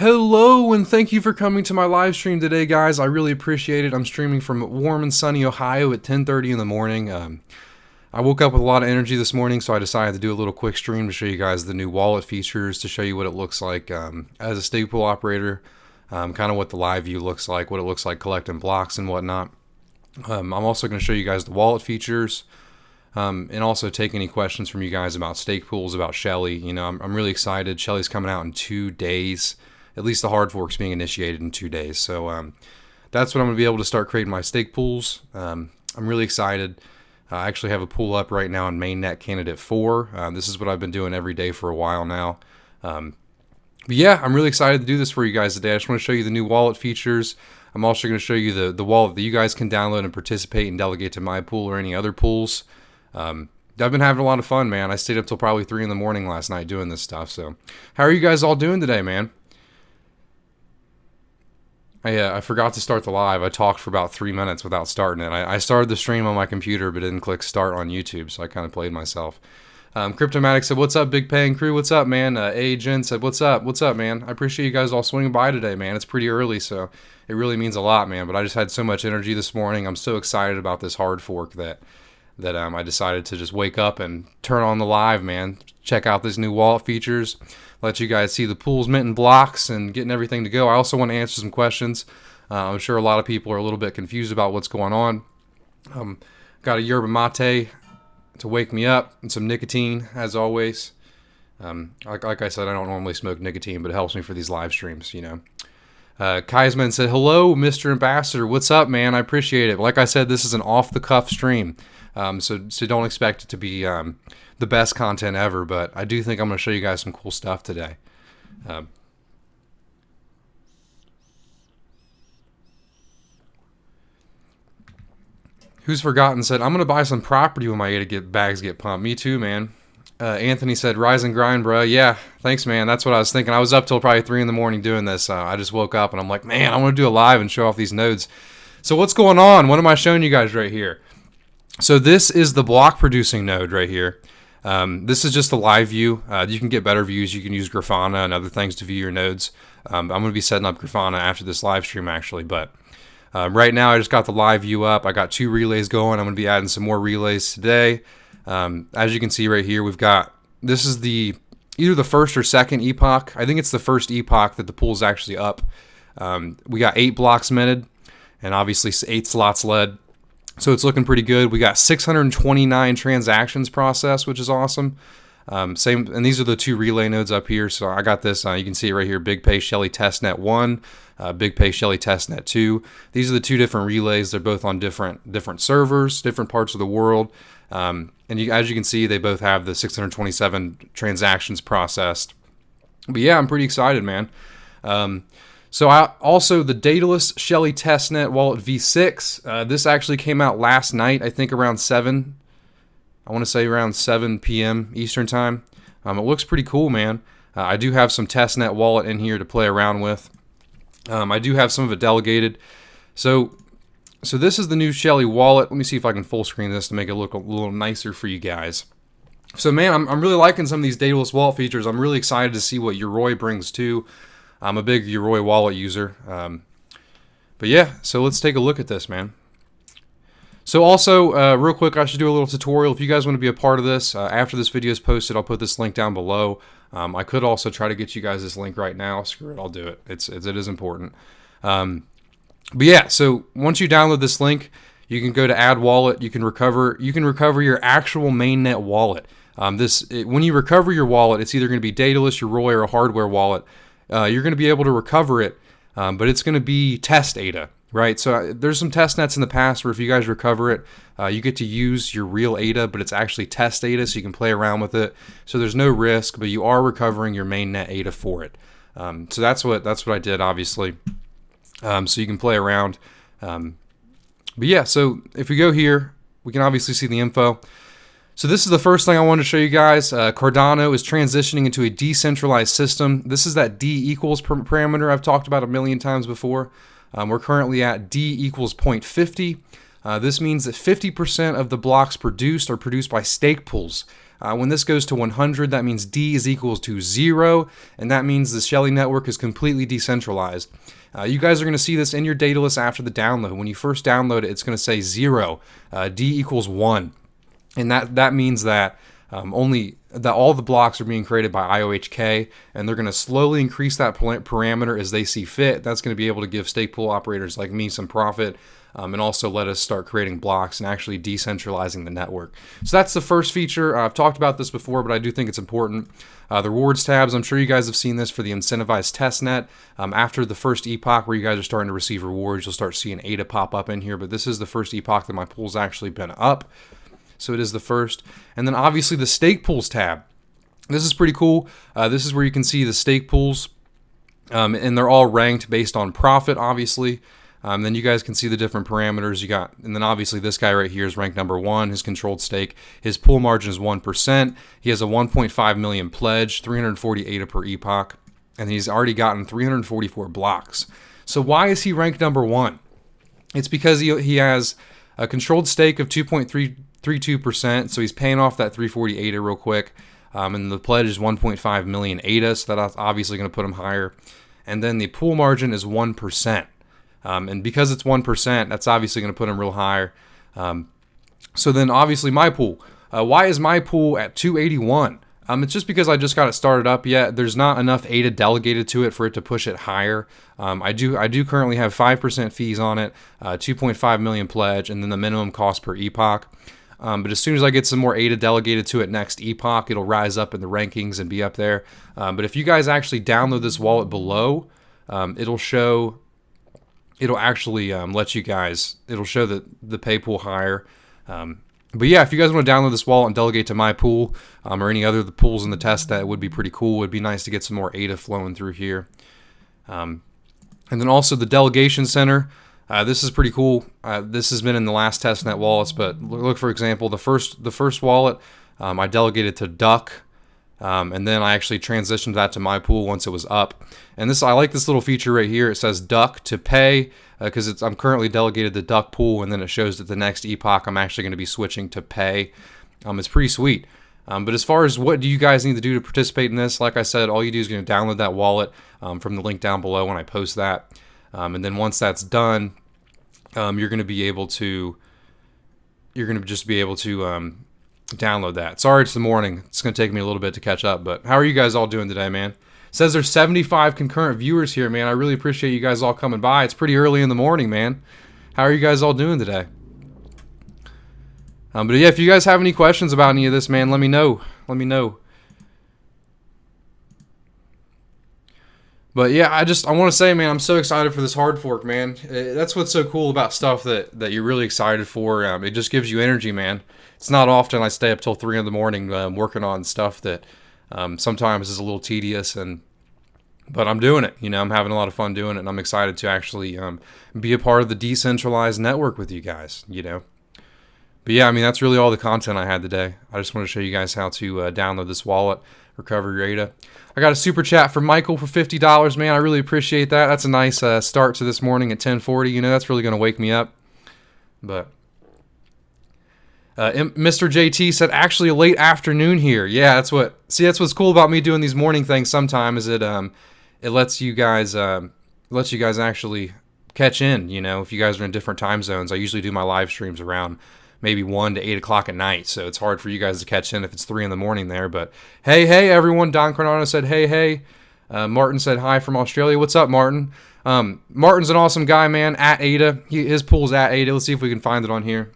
Hello, and thank you for coming to my live stream today, guys. I really appreciate it. I'm streaming from warm and sunny Ohio at 10:30 in the morning. I woke up with a lot of energy this morning, so I decided to do a little quick stream to show you guys the new wallet features, to show you what it looks like as a stake pool operator, kind of what the live view looks like, what it looks like collecting blocks and whatnot. I'm also going to show you guys the wallet features, and also take any questions from you guys about stake pools, about Shelly. You know, I'm really excited. Shelly's coming out in 2 days. At least the hard fork's being initiated in 2 days. So that's when I'm going to be able to start creating my stake pools. I'm really excited. I actually have a pool up right now in mainnet candidate 4. This is what I've been doing every day for a while now. But yeah, I'm really excited to do this for you guys today. I just want to show you the new wallet features. I'm also going to show you the wallet that you guys can download and participate and delegate to my pool or any other pools. I've been having a lot of fun, man. I stayed up till probably 3 in the morning last night doing this stuff. So how are you guys all doing today, man? I forgot to start the live. I talked for about 3 minutes without starting it. I started the stream on my computer but didn't click start on YouTube, so I kind of played myself. Cryptomatic said, "What's up, Big Paying Crew? What's up, man?" Jen said, "What's up? What's up, man? I appreciate you guys all swinging by today, man. It's pretty early, so it really means a lot, man. But I just had so much energy this morning. I'm so excited about this hard fork that I decided to just wake up and turn on the live, man. Check out these new wallet features. Let you guys see the pools minting blocks and getting everything to go. I also want to answer some questions. I'm sure a lot of people are a little bit confused about what's going on. Got a yerba mate to wake me up and some nicotine, as always. Like I said, I don't normally smoke nicotine, but it helps me for these live streams, you know. Kaisman said, "Hello, Mr. Ambassador. What's up, man? I appreciate it. Like I said, this is an off-the-cuff stream, so don't expect it to be the best content ever, but I do think I'm going to show you guys some cool stuff today." Who's Forgotten said, "I'm going to buy some property when my ADA bags get pumped." Me too, man. Anthony said, "Rise and grind, bro." Yeah, thanks, man. That's what I was thinking. I was up till probably 3 in the morning doing this. I just woke up and I'm like, man, I want to do a live and show off these nodes. So what's going on? What am I showing you guys right here? So this is the block producing node right here. This is just a live view. You can get better views. You can use Grafana and other things to view your nodes. I'm going to be setting up Grafana after this live stream, actually. But right now, I just got the live view up. I got 2 relays going. I'm going to be adding some more relays today. As you can see right here, we've got, this is either the first or second epoch. I think it's the first epoch that the pool's actually up. We got 8 blocks minted and obviously 8 slots led. So it's looking pretty good. We got 629 transactions processed, which is awesome. Same, and these are the 2 relay nodes up here. So I got this. You can see it right here: Big Pay Shelly Testnet 1, Big Pay Shelly Testnet 2. These are the 2 different relays. They're both on different servers, different parts of the world. And as you can see, they both have the 627 transactions processed. But yeah, I'm pretty excited, man. So also the Daedalus Shelly Testnet Wallet V6. This actually came out last night, I think around 7. I want to say around 7 p.m. Eastern time. It looks pretty cool, man. I do have some testnet wallet in here to play around with. I do have some of it delegated. So this is the new Shelly wallet. Let me see if I can full screen this to make it look a little nicer for you guys. So man, I'm really liking some of these Daedalus wallet features. I'm really excited to see what Yoroi brings too. I'm a big Yoroi wallet user. But yeah, so let's take a look at this, man. So also, real quick, I should do a little tutorial. If you guys want to be a part of this, after this video is posted, I'll put this link down below. I could also try to get you guys this link right now. Screw it, I'll do it. It is important. But yeah, so once you download this link, you can go to Add Wallet. You can recover your actual mainnet wallet. When you recover your wallet, it's either going to be Daedalus, Yoroi, or a hardware wallet. You're going to be able to recover it, but it's going to be test ADA, right? So there's some test nets in the past where if you guys recover it, you get to use your real ADA, but it's actually test ADA, so you can play around with it. So there's no risk, but you are recovering your mainnet ADA for it. So that's what I did, obviously. So you can play around. But yeah, so if we go here, we can obviously see the info. So this is the first thing I wanted to show you guys. Cardano is transitioning into a decentralized system. This is that D equals parameter I've talked about a million times before. We're currently at D equals 0.50. This means that 50% of the blocks produced are produced by stake pools. When this goes to 100, that means D is equals to 0, and that means the Shelley network is completely decentralized. You guys are going to see this in your data list after the download. When you first download it, it's going to say 0, D equals 1, and that means that all the blocks are being created by IOHK, and they're going to slowly increase that parameter as they see fit. That's going to be able to give stake pool operators like me some profit, and also let us start creating blocks and actually decentralizing the network. So that's the first feature. I've talked about this before, but I do think it's important. The rewards tabs, I'm sure you guys have seen this for the incentivized testnet. After the first epoch where you guys are starting to receive rewards, you'll start seeing ADA pop up in here, but this is the first epoch that my pool's actually been up. So it is the first. And then obviously the stake pools tab. This is pretty cool. This is where you can see the stake pools, and they're all ranked based on profit, obviously. Then you guys can see the different parameters you got. And then obviously this guy right here is ranked number 1, his controlled stake. His pool margin is 1%. He has a 1.5 million pledge, 340 ADA per epoch, and he's already gotten 344 blocks. So why is he ranked number 1? It's because he has a controlled stake of 2.32%, so he's paying off that 340 ADA real quick. And the pledge is 1.5 million ADA, so that's obviously going to put him higher. And then the pool margin is 1%. And because it's 1%, that's obviously going to put him real higher. So then obviously my pool. Why is my pool at 281? It's just because I just got it started up yet. There's not enough ADA delegated to it for it to push it higher. I do currently have 5% fees on it, 2.5 million pledge, and then the minimum cost per epoch. But as soon as I get some more ADA delegated to it next epoch, it'll rise up in the rankings and be up there. But if you guys actually download this wallet below, it'll show... It'll actually let you guys, it'll show the pay pool higher. But yeah, if you guys want to download this wallet and delegate to my pool, or any other of the pools in the test, that would be pretty cool. It would be nice to get some more ADA flowing through here. And then also the delegation center. This is pretty cool. This has been in the last testnet wallets, but look, for example, the first wallet, I delegated to Duck. And then I actually transitioned that to my pool once it was up. And I like this little feature right here. It says Duck to pay, because I'm currently delegated to Duck pool, and then it shows that the next epoch I'm actually going to be switching to pay. It's pretty sweet. But as far as what do you guys need to do to participate in this, like I said, all you do is going to download that wallet from the link down below when I post that. And then once that's done, you're going to just be able to download that. Sorry it's the morning. It's going to take me a little bit to catch up, but how are you guys all doing today, man? It says there's 75 concurrent viewers here, man. I really appreciate you guys all coming by. It's pretty early in the morning, man. How are you guys all doing today? But yeah, if you guys have any questions about any of this, man, let me know. Let me know. But yeah, I want to say, man, I'm so excited for this hard fork, man. That's what's so cool about stuff that you're really excited for. It just gives you energy, man. It's not often I stay up till 3 in the morning working on stuff that sometimes is a little tedious, but I'm doing it. I'm having a lot of fun doing it, and I'm excited to actually be a part of the decentralized network with you guys. But yeah, I mean, that's really all the content I had today. I just want to show you guys how to download this wallet, recover your ADA. I got a super chat from Michael for $50, man. I really appreciate that. That's a nice start to this morning at 10:40. That's really going to wake me up. But Mr. JT said, actually a late afternoon here. Yeah, that's what's cool about me doing these morning things sometimes. It lets you guys actually catch in, if you guys are in different time zones. I usually do my live streams around maybe 1 to 8 o'clock at night, so it's hard for you guys to catch in if it's 3 in the morning there. But hey everyone, Don Coronado said hey. Martin said hi from Australia. What's up, Martin? Martin's an awesome guy, man. At ADA, his pool's at ADA. Let's see if we can find it on here.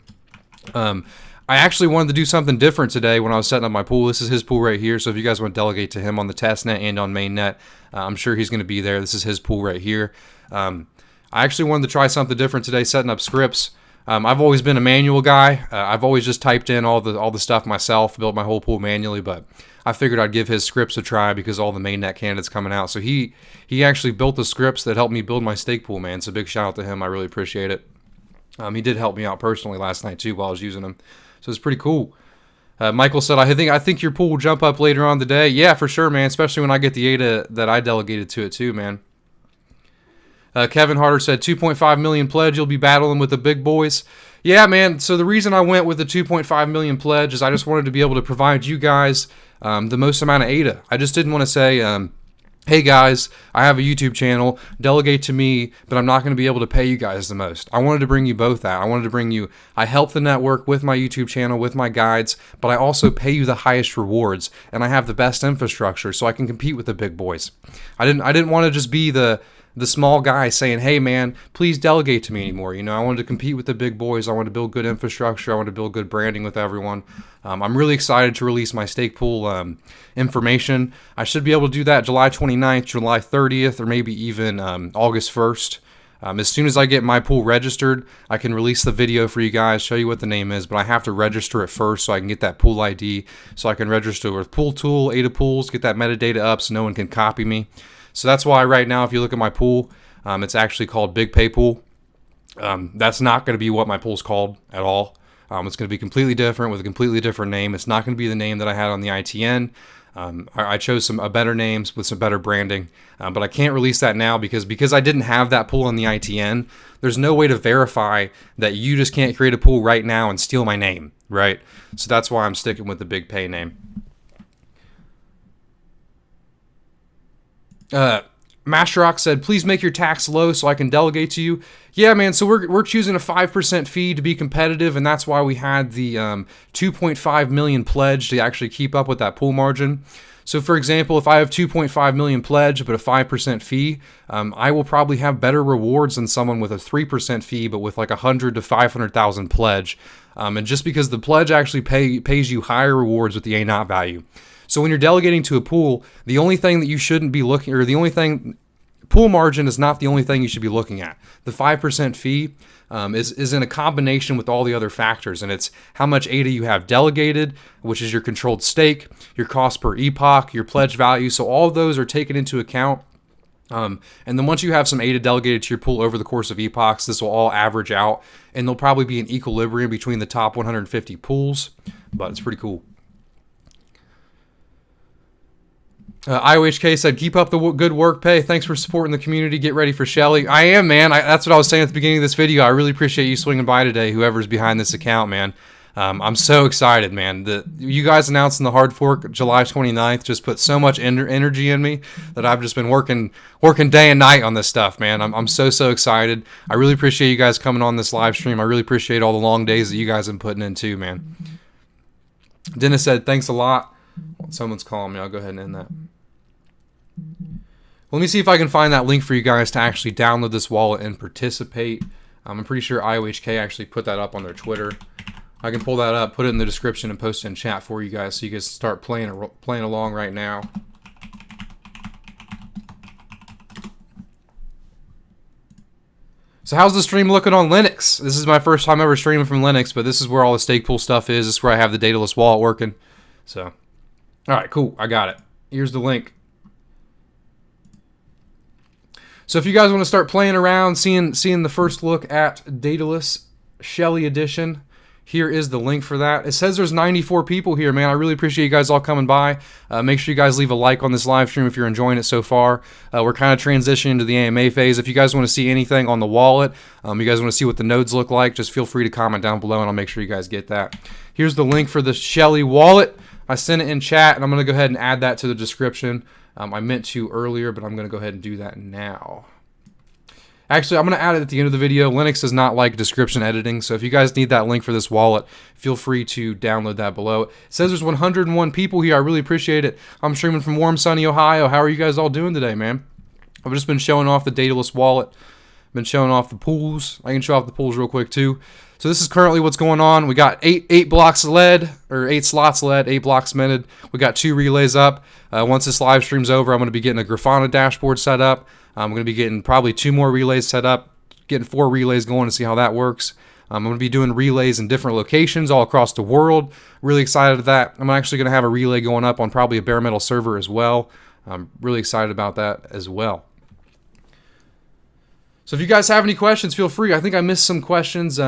I actually wanted to do something different today when I was setting up my pool. This is his pool right here, so if you guys want to delegate to him on the testnet and on mainnet, I'm sure he's going to be there. This is his pool right here. I actually wanted to try something different today, setting up scripts. I've always been a manual guy. I've always just typed in all the stuff myself, built my whole pool manually, but I figured I'd give his scripts a try because all the mainnet candidates coming out. So he actually built the scripts that helped me build my stake pool, man. So big shout out to him. I really appreciate it. He did help me out personally last night too while I was using them. So it's pretty cool. Michael said, I think your pool will jump up later on today. Yeah, for sure, man. Especially when I get the ADA that I delegated to it too, man. Kevin Harder said 2.5 million pledge. You'll be battling with the big boys. Yeah, man. So the reason I went with the 2.5 million pledge is I just wanted to be able to provide you guys the most amount of ADA. I just didn't want to say, hey guys, I have a YouTube channel, delegate to me, but I'm not going to be able to pay you guys the most. I wanted to bring you both that. I wanted to bring you, I help the network with my YouTube channel, with my guides, but I also pay you the highest rewards, and I have the best infrastructure so I can compete with the big boys. I didn't want to just be the small guy saying, hey man, please delegate to me anymore. I wanted to compete with the big boys. I wanted to build good infrastructure. I wanted to build good branding with everyone. I'm really excited to release my stake pool information. I should be able to do that July 29th, July 30th, or maybe even August 1st. As soon as I get my pool registered, I can release the video for you guys, show you what the name is, but I have to register it first so I can get that pool ID, so I can register with Pool Tool, Ada Pools, get that metadata up so no one can copy me. So that's why right now, if you look at my pool, it's actually called Big Pay Pool. That's not going to be what my pool's called at all. It's going to be completely different with a completely different name. It's not going to be the name that I had on the ITN. I chose some better names with some better branding, but I can't release that now because I didn't have that pool on the ITN. There's no way to verify that you just can't create a pool right now and steal my name, right? So that's why I'm sticking with the Big Pay name. Master Rock said, please make your tax low so I can delegate to you. Yeah, man, so we're choosing a 5% fee to be competitive, and that's why we had the 2.5 million pledge to actually keep up with that pool margin. So, for example, if I have 2.5 million pledge but a 5% fee, I will probably have better rewards than someone with a 3% fee but with like 100 to 500,000 pledge. And just because the pledge actually pays you higher rewards with the A0 value. So when you're delegating to a pool, the only thing that you shouldn't be looking, or the only thing, pool margin is not the only thing you should be looking at. The 5% fee is in a combination with all the other factors, and it's how much ADA you have delegated, which is your controlled stake, your cost per epoch, your pledge value. So all of those are taken into account. And then once you have some ADA delegated to your pool over the course of epochs, this will all average out, and there'll probably be an equilibrium between the top 150 pools, but it's pretty cool. IOHK said, keep up the good work, Pay. Thanks for supporting the community. Get ready for Shelly. I am, man. That's what I was saying at the beginning of this video. I really appreciate you swinging by today, whoever's behind this account, man. I'm so excited, man. You guys announcing the hard fork July 29th just put so much energy in me that I've just been working day and night on this stuff, man. I'm so excited. I really appreciate you guys coming on this live stream. I really appreciate all the long days that you guys have been putting in too, man. Dennis said, thanks a lot. Someone's calling me. I'll go ahead and end that. Let me see if I can find that link for you guys to actually download this wallet and participate. I'm pretty sure IOHK actually put that up on their Twitter. I can pull that up, put it in the description, and post it in chat for you guys so you guys start playing along right now. So how's the stream looking on Linux? This is my first time ever streaming from Linux, but this is where all the stake pool stuff is. This is where I have the Daedalus wallet working. So, all right, cool. I got it. Here's the link. So if you guys want to start playing around, seeing the first look at Daedalus Shelly Edition, here is the link for that. It says there's 94 people here, man. I really appreciate you guys all coming by. Make sure you guys leave a like on this live stream if you're enjoying it so far. We're kind of transitioning to the AMA phase. If you guys want to see anything on the wallet, you guys want to see what the nodes look like, just feel free to comment down below and I'll make sure you guys get that. Here's the link for the Shelly wallet. I sent it in chat and I'm going to go ahead and add that to the description. I meant to earlier, but I'm going to go ahead and do that now. Actually, I'm going to add it at the end of the video. Linux does not like description editing, so if you guys need that link for this wallet, feel free to download that below. It says there's 101 people here. I really appreciate it. I'm streaming from warm, sunny Ohio. How are you guys all doing today, man? I've just been showing off the Daedalus wallet. Been showing off the pools. I can show off the pools real quick, too. So this is currently what's going on. We got 8 blocks led, or 8 slots led, 8 blocks minted. We got 2 relays up. Once this live stream's over, I'm going to be getting a Grafana dashboard set up. I'm going to be getting probably 2 more relays set up, getting 4 relays going to see how that works. I'm going to be doing relays in different locations all across the world. Really excited at that. I'm actually going to have a relay going up on probably a bare metal server as well. I'm really excited about that as well. So if you guys have any questions, feel free. I think I missed some questions.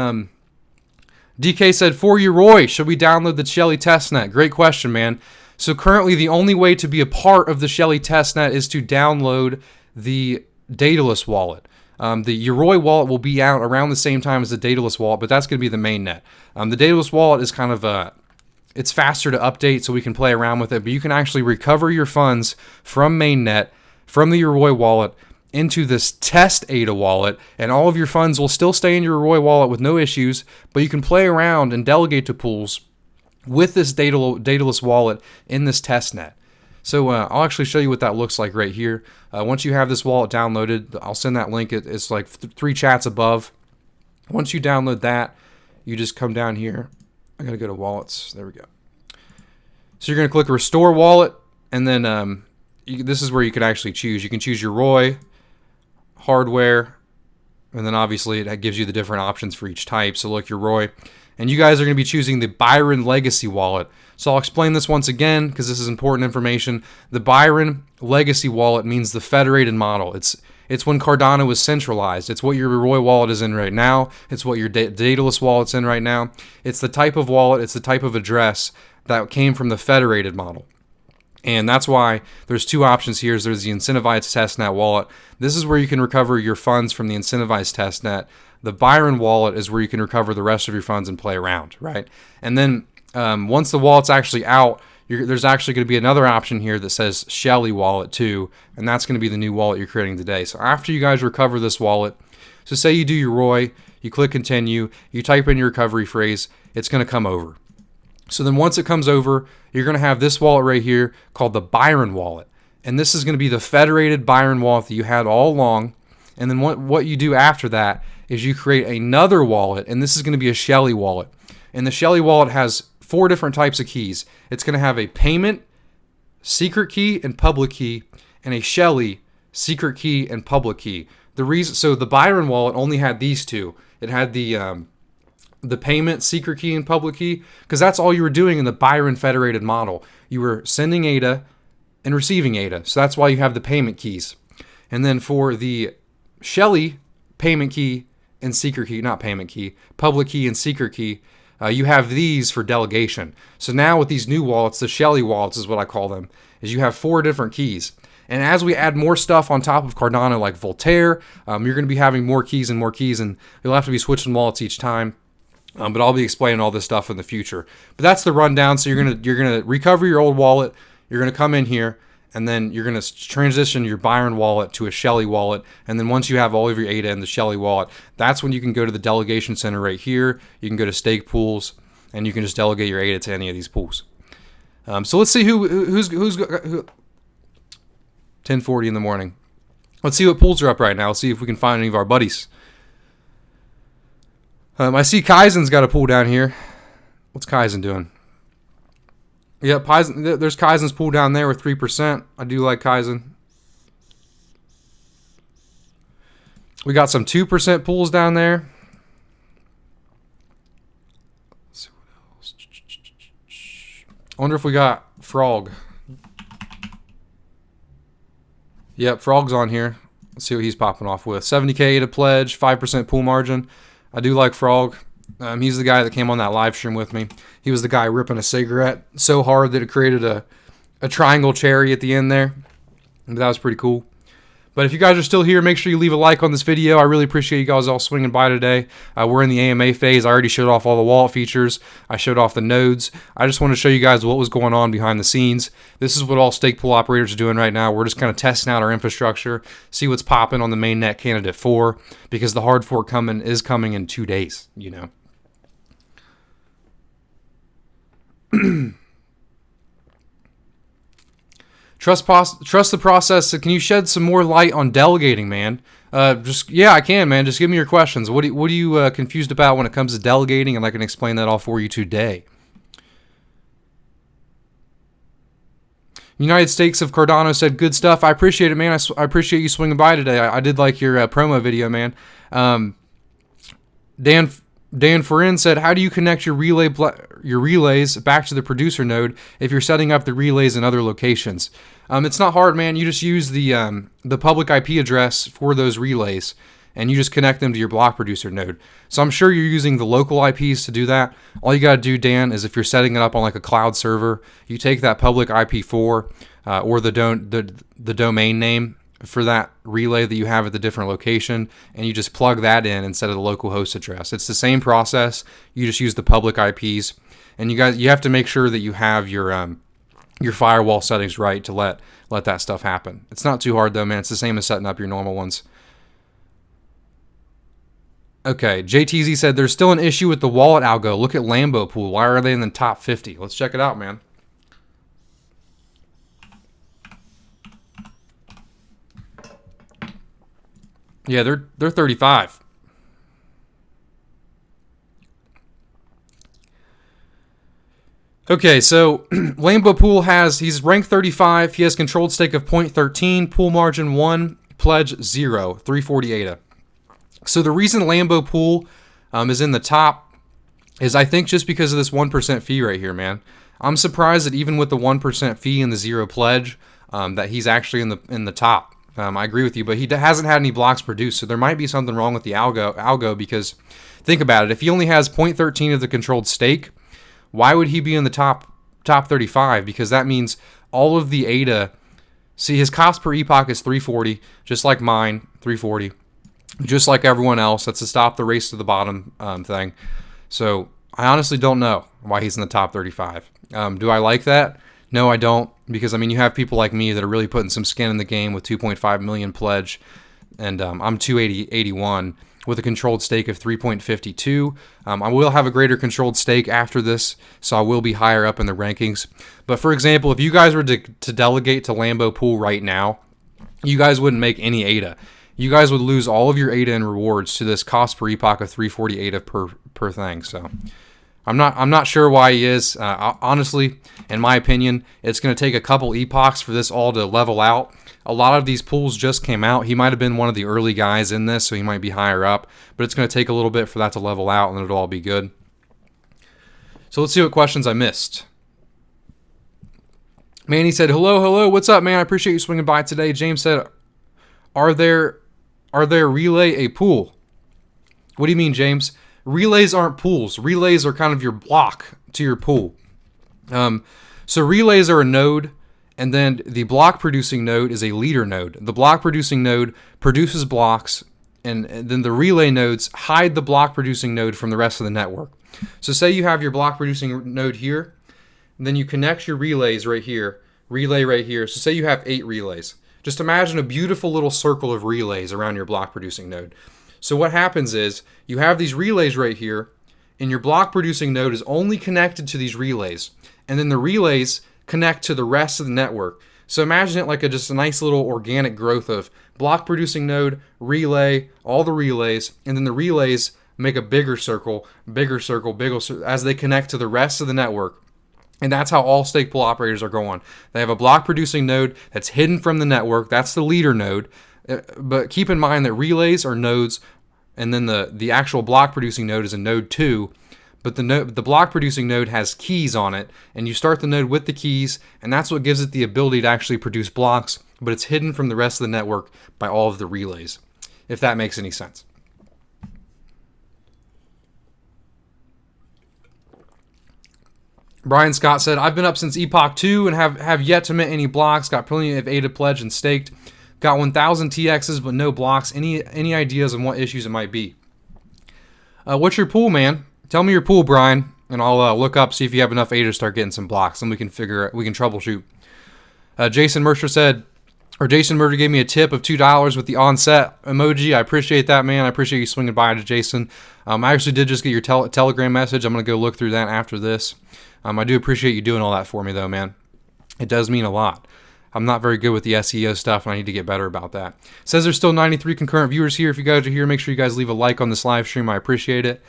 DK said, for you, Roy, should we download the Shelly testnet? Great question, man. So currently the only way to be a part of the Shelly testnet is to download the Daedalus wallet. The Yoroi wallet will be out around the same time as the Daedalus wallet, but that's going to be the main net. The Daedalus wallet is kind of it's faster to update, so we can play around with it, but you can actually recover your funds from mainnet, from the Yoroi wallet, into this test ADA wallet, and all of your funds will still stay in your Yoroi wallet with no issues, but you can play around and delegate to pools with this Daedalus wallet in this test net. So I'll actually show you what that looks like right here. Once you have this wallet downloaded, I'll send that link. It's like 3 chats above. Once you download that, you just come down here. I gotta go to wallets. There we go. So you're gonna click Restore Wallet, and then this is where you can actually choose. You can choose your Yoroi, hardware, and then obviously it gives you the different options for each type. So look, your Yoroi, and you guys are going to be choosing the Byron Legacy wallet. So I'll explain this once again because this is important information. The Byron Legacy wallet means the federated model. It's when Cardano was centralized. It's what your Yoroi wallet is in right now. It's what your Daedalus wallet's in right now. It's the type of wallet, it's the type of address that came from the federated model. And that's why there's 2 options here. There's the incentivized testnet wallet. This is where you can recover your funds from the incentivized testnet. The Byron wallet is where you can recover the rest of your funds and play around, right? And then once the wallet's actually out, there's actually going to be another option here that says Shelly wallet too, and that's going to be the new wallet you're creating today. So after you guys recover this wallet, so say you do your Yoroi, you click continue, you type in your recovery phrase, it's going to come over. So then once it comes over, you're going to have this wallet right here called the Byron wallet. And this is going to be the federated Byron wallet that you had all along. And then what you do after that is you create another wallet, and this is going to be a Shelly wallet. And the Shelly wallet has 4 different types of keys. It's going to have a payment, secret key, and public key, and a Shelly secret key and public key. So the Byron wallet only had these 2. It had the payment, secret key, and public key, because that's all you were doing in the Byron federated model. You were sending ADA and receiving ADA. So that's why you have the payment keys. And then for the Shelly payment key and secret key, not payment key, public key and secret key, you have these for delegation. So now with these new wallets, the Shelly wallets is what I call them, is you have 4 different keys. And as we add more stuff on top of Cardano like Voltaire, you're going to be having more keys, and you'll have to be switching wallets each time. But I'll be explaining all this stuff in the future. But that's the rundown. So you're gonna recover your old wallet. You're gonna come in here, and then you're gonna transition your Byron wallet to a Shelly wallet. And then once you have all of your ADA in the Shelly wallet, that's when you can go to the delegation center right here. You can go to stake pools, and you can just delegate your ADA to any of these pools. So let's see who's 10:40 in the morning. Let's see what pools are up right now. Let's see if we can find any of our buddies. I see Kaizen's got a pool down here. What's Kaizen doing? Yeah, there's Kaizen's pool down there with 3%. I do like Kaizen. We got some 2% pools down there. Let's see what else. I wonder if we got Frog. Yep, Frog's on here. Let's see what he's popping off with. 70K to pledge, 5% pool margin. I do like Frog. He's the guy that came on that live stream with me. He was the guy ripping a cigarette so hard that it created a triangle cherry at the end there. But that was pretty cool. But if you guys are still here, make sure you leave a like on this video. I really appreciate you guys all swinging by today. We're in the AMA phase. I already showed off all the wallet features. I showed off the nodes. I just want to show you guys what was going on behind the scenes. This is what all stake pool operators are doing right now. We're just kind of testing out our infrastructure, see what's popping on the mainnet candidate 4, because the hard fork is coming in 2 days, you know. Trust the process. Can you shed some more light on delegating, man? Yeah, I can, man. Just give me your questions. What are you confused about when it comes to delegating, and I can explain that all for you today. United States of Cardano said, good stuff. I appreciate it, man. I appreciate you swinging by today. I did like your promo video, man. Dan Forin said, how do you connect your relays back to the producer node if you're setting up the relays in other locations? It's not hard, man. You just use the public IP address for those relays, and you just connect them to your block producer node. So I'm sure you're using the local IPs to do that. All you got to do, Dan, is if you're setting it up on like a cloud server, you take that public IP4 or the domain name for that relay that you have at the different location, and you just plug that in instead of the local host address. It's the same process. You just use the public IPs, and you have to make sure that you have your firewall settings right to let that stuff happen. It's not too hard though, man. It's the same as setting up your normal ones. Okay, JTZ said there's still an issue with the wallet algo. Look at Lambo Pool. Why are they in the top 50? Let's check it out, man. Yeah, they're 35. Okay, so Lambo Pool he's ranked 35. He has controlled stake of 0.13, pool margin 1, pledge 0, 340 ADA. So the reason Lambo Pool is in the top is I think just because of this 1% fee right here, man. I'm surprised that even with the 1% fee and the 0 pledge, that he's actually in the top. I agree with you, but he hasn't had any blocks produced, so there might be something wrong with the algo because think about it. If he only has 0.13 of the controlled stake, why would he be in the top 35? Because that means all of the ADA. See, his cost per epoch is 340, just like mine, 340, just like everyone else. That's to stop the race to the bottom thing. So I honestly don't know why he's in the top 35. Do I like that? No, I don't, because I mean you have people like me that are really putting some skin in the game with 2.5 million pledge, and I'm 280.81 with a controlled stake of 3.52. I will have a greater controlled stake after this, so I will be higher up in the rankings. But for example, if you guys were to delegate to Lambo Pool right now, you guys wouldn't make any ADA. You guys would lose all of your ADA and rewards to this cost per epoch of 340 ADA per thing. So I'm not sure why he is. Honestly, in my opinion, it's going to take a couple epochs for this all to level out. A lot of these pools just came out. He might have been one of the early guys in this, so he might be higher up. But it's going to take a little bit for that to level out, and then it'll all be good. So let's see what questions I missed. Manny said, hello, what's up, man? I appreciate you swinging by today. James said, are there relay a pool? What do you mean, James? Relays aren't pools. Relays are kind of your block to your pool. So relays are a node, and then the block producing node is a leader node. The block producing node produces blocks, and then the relay nodes hide the block producing node from the rest of the network. So say you have your block producing node here, and then you connect your relays right here, relay right here. So say you have 8 relays. Just imagine a beautiful little circle of relays around your block producing node. So what happens is you have these relays right here, and your block producing node is only connected to these relays, and then the relays connect to the rest of the network. So imagine it like just a nice little organic growth of block producing node, relay, all the relays, and then the relays make a bigger circle, as they connect to the rest of the network. And that's how all stake pool operators are going. They have a block producing node that's hidden from the network. That's the leader node. But keep in mind that relays are nodes, and then the actual block producing node is a node 2. But the block producing node has keys on it, and you start the node with the keys, and that's what gives it the ability to actually produce blocks, but it's hidden from the rest of the network by all of the relays, if that makes any sense. Brian Scott said, I've been up since Epoch 2 and have yet to mint any blocks, got plenty of ADA pledge and staked, got 1,000 TXs but no blocks. Any ideas on what issues it might be? What's your pool, man? Tell me your pool, Brian, and I'll look up, see if you have enough ADA to start getting some blocks, and we can troubleshoot. Jason Murder gave me a tip of $2 with the onset emoji. I appreciate that, man. I appreciate you swinging by to Jason. I actually did just get your Telegram message. I'm going to go look through that after this. I do appreciate you doing all that for me, though, man. It does mean a lot. I'm not very good with the SEO stuff, and I need to get better about that. It says there's still 93 concurrent viewers here. If you guys are here, make sure you guys leave a like on this live stream. I appreciate it.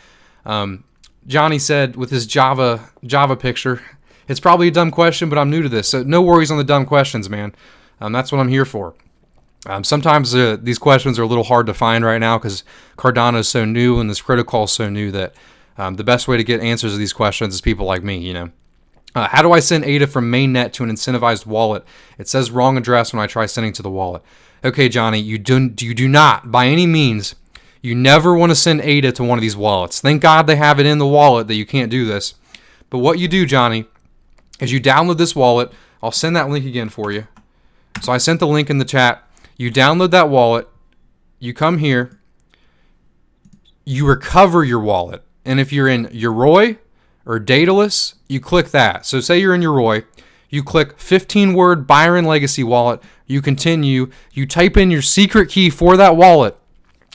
Johnny said with his Java picture, it's probably a dumb question, but I'm new to this, so no worries on the dumb questions, man. That's what I'm here for. Sometimes these questions are a little hard to find right now because Cardano is so new and this protocol is so new that the best way to get answers to these questions is people like me, you know. How do I send ADA from mainnet to an incentivized wallet? It says wrong address when I try sending to the wallet. Okay, Johnny, you do not, by any means, you never want to send ADA to one of these wallets. Thank God they have it in the wallet that you can't do this. But what you do, Johnny, is you download this wallet. I'll send that link again for you. So I sent the link in the chat. You download that wallet. You come here. You recover your wallet. And if you're in Yoroi or Daedalus, you click that. So say you're in Yoroi. You click 15-word Byron Legacy wallet. You continue. You type in your secret key for that wallet.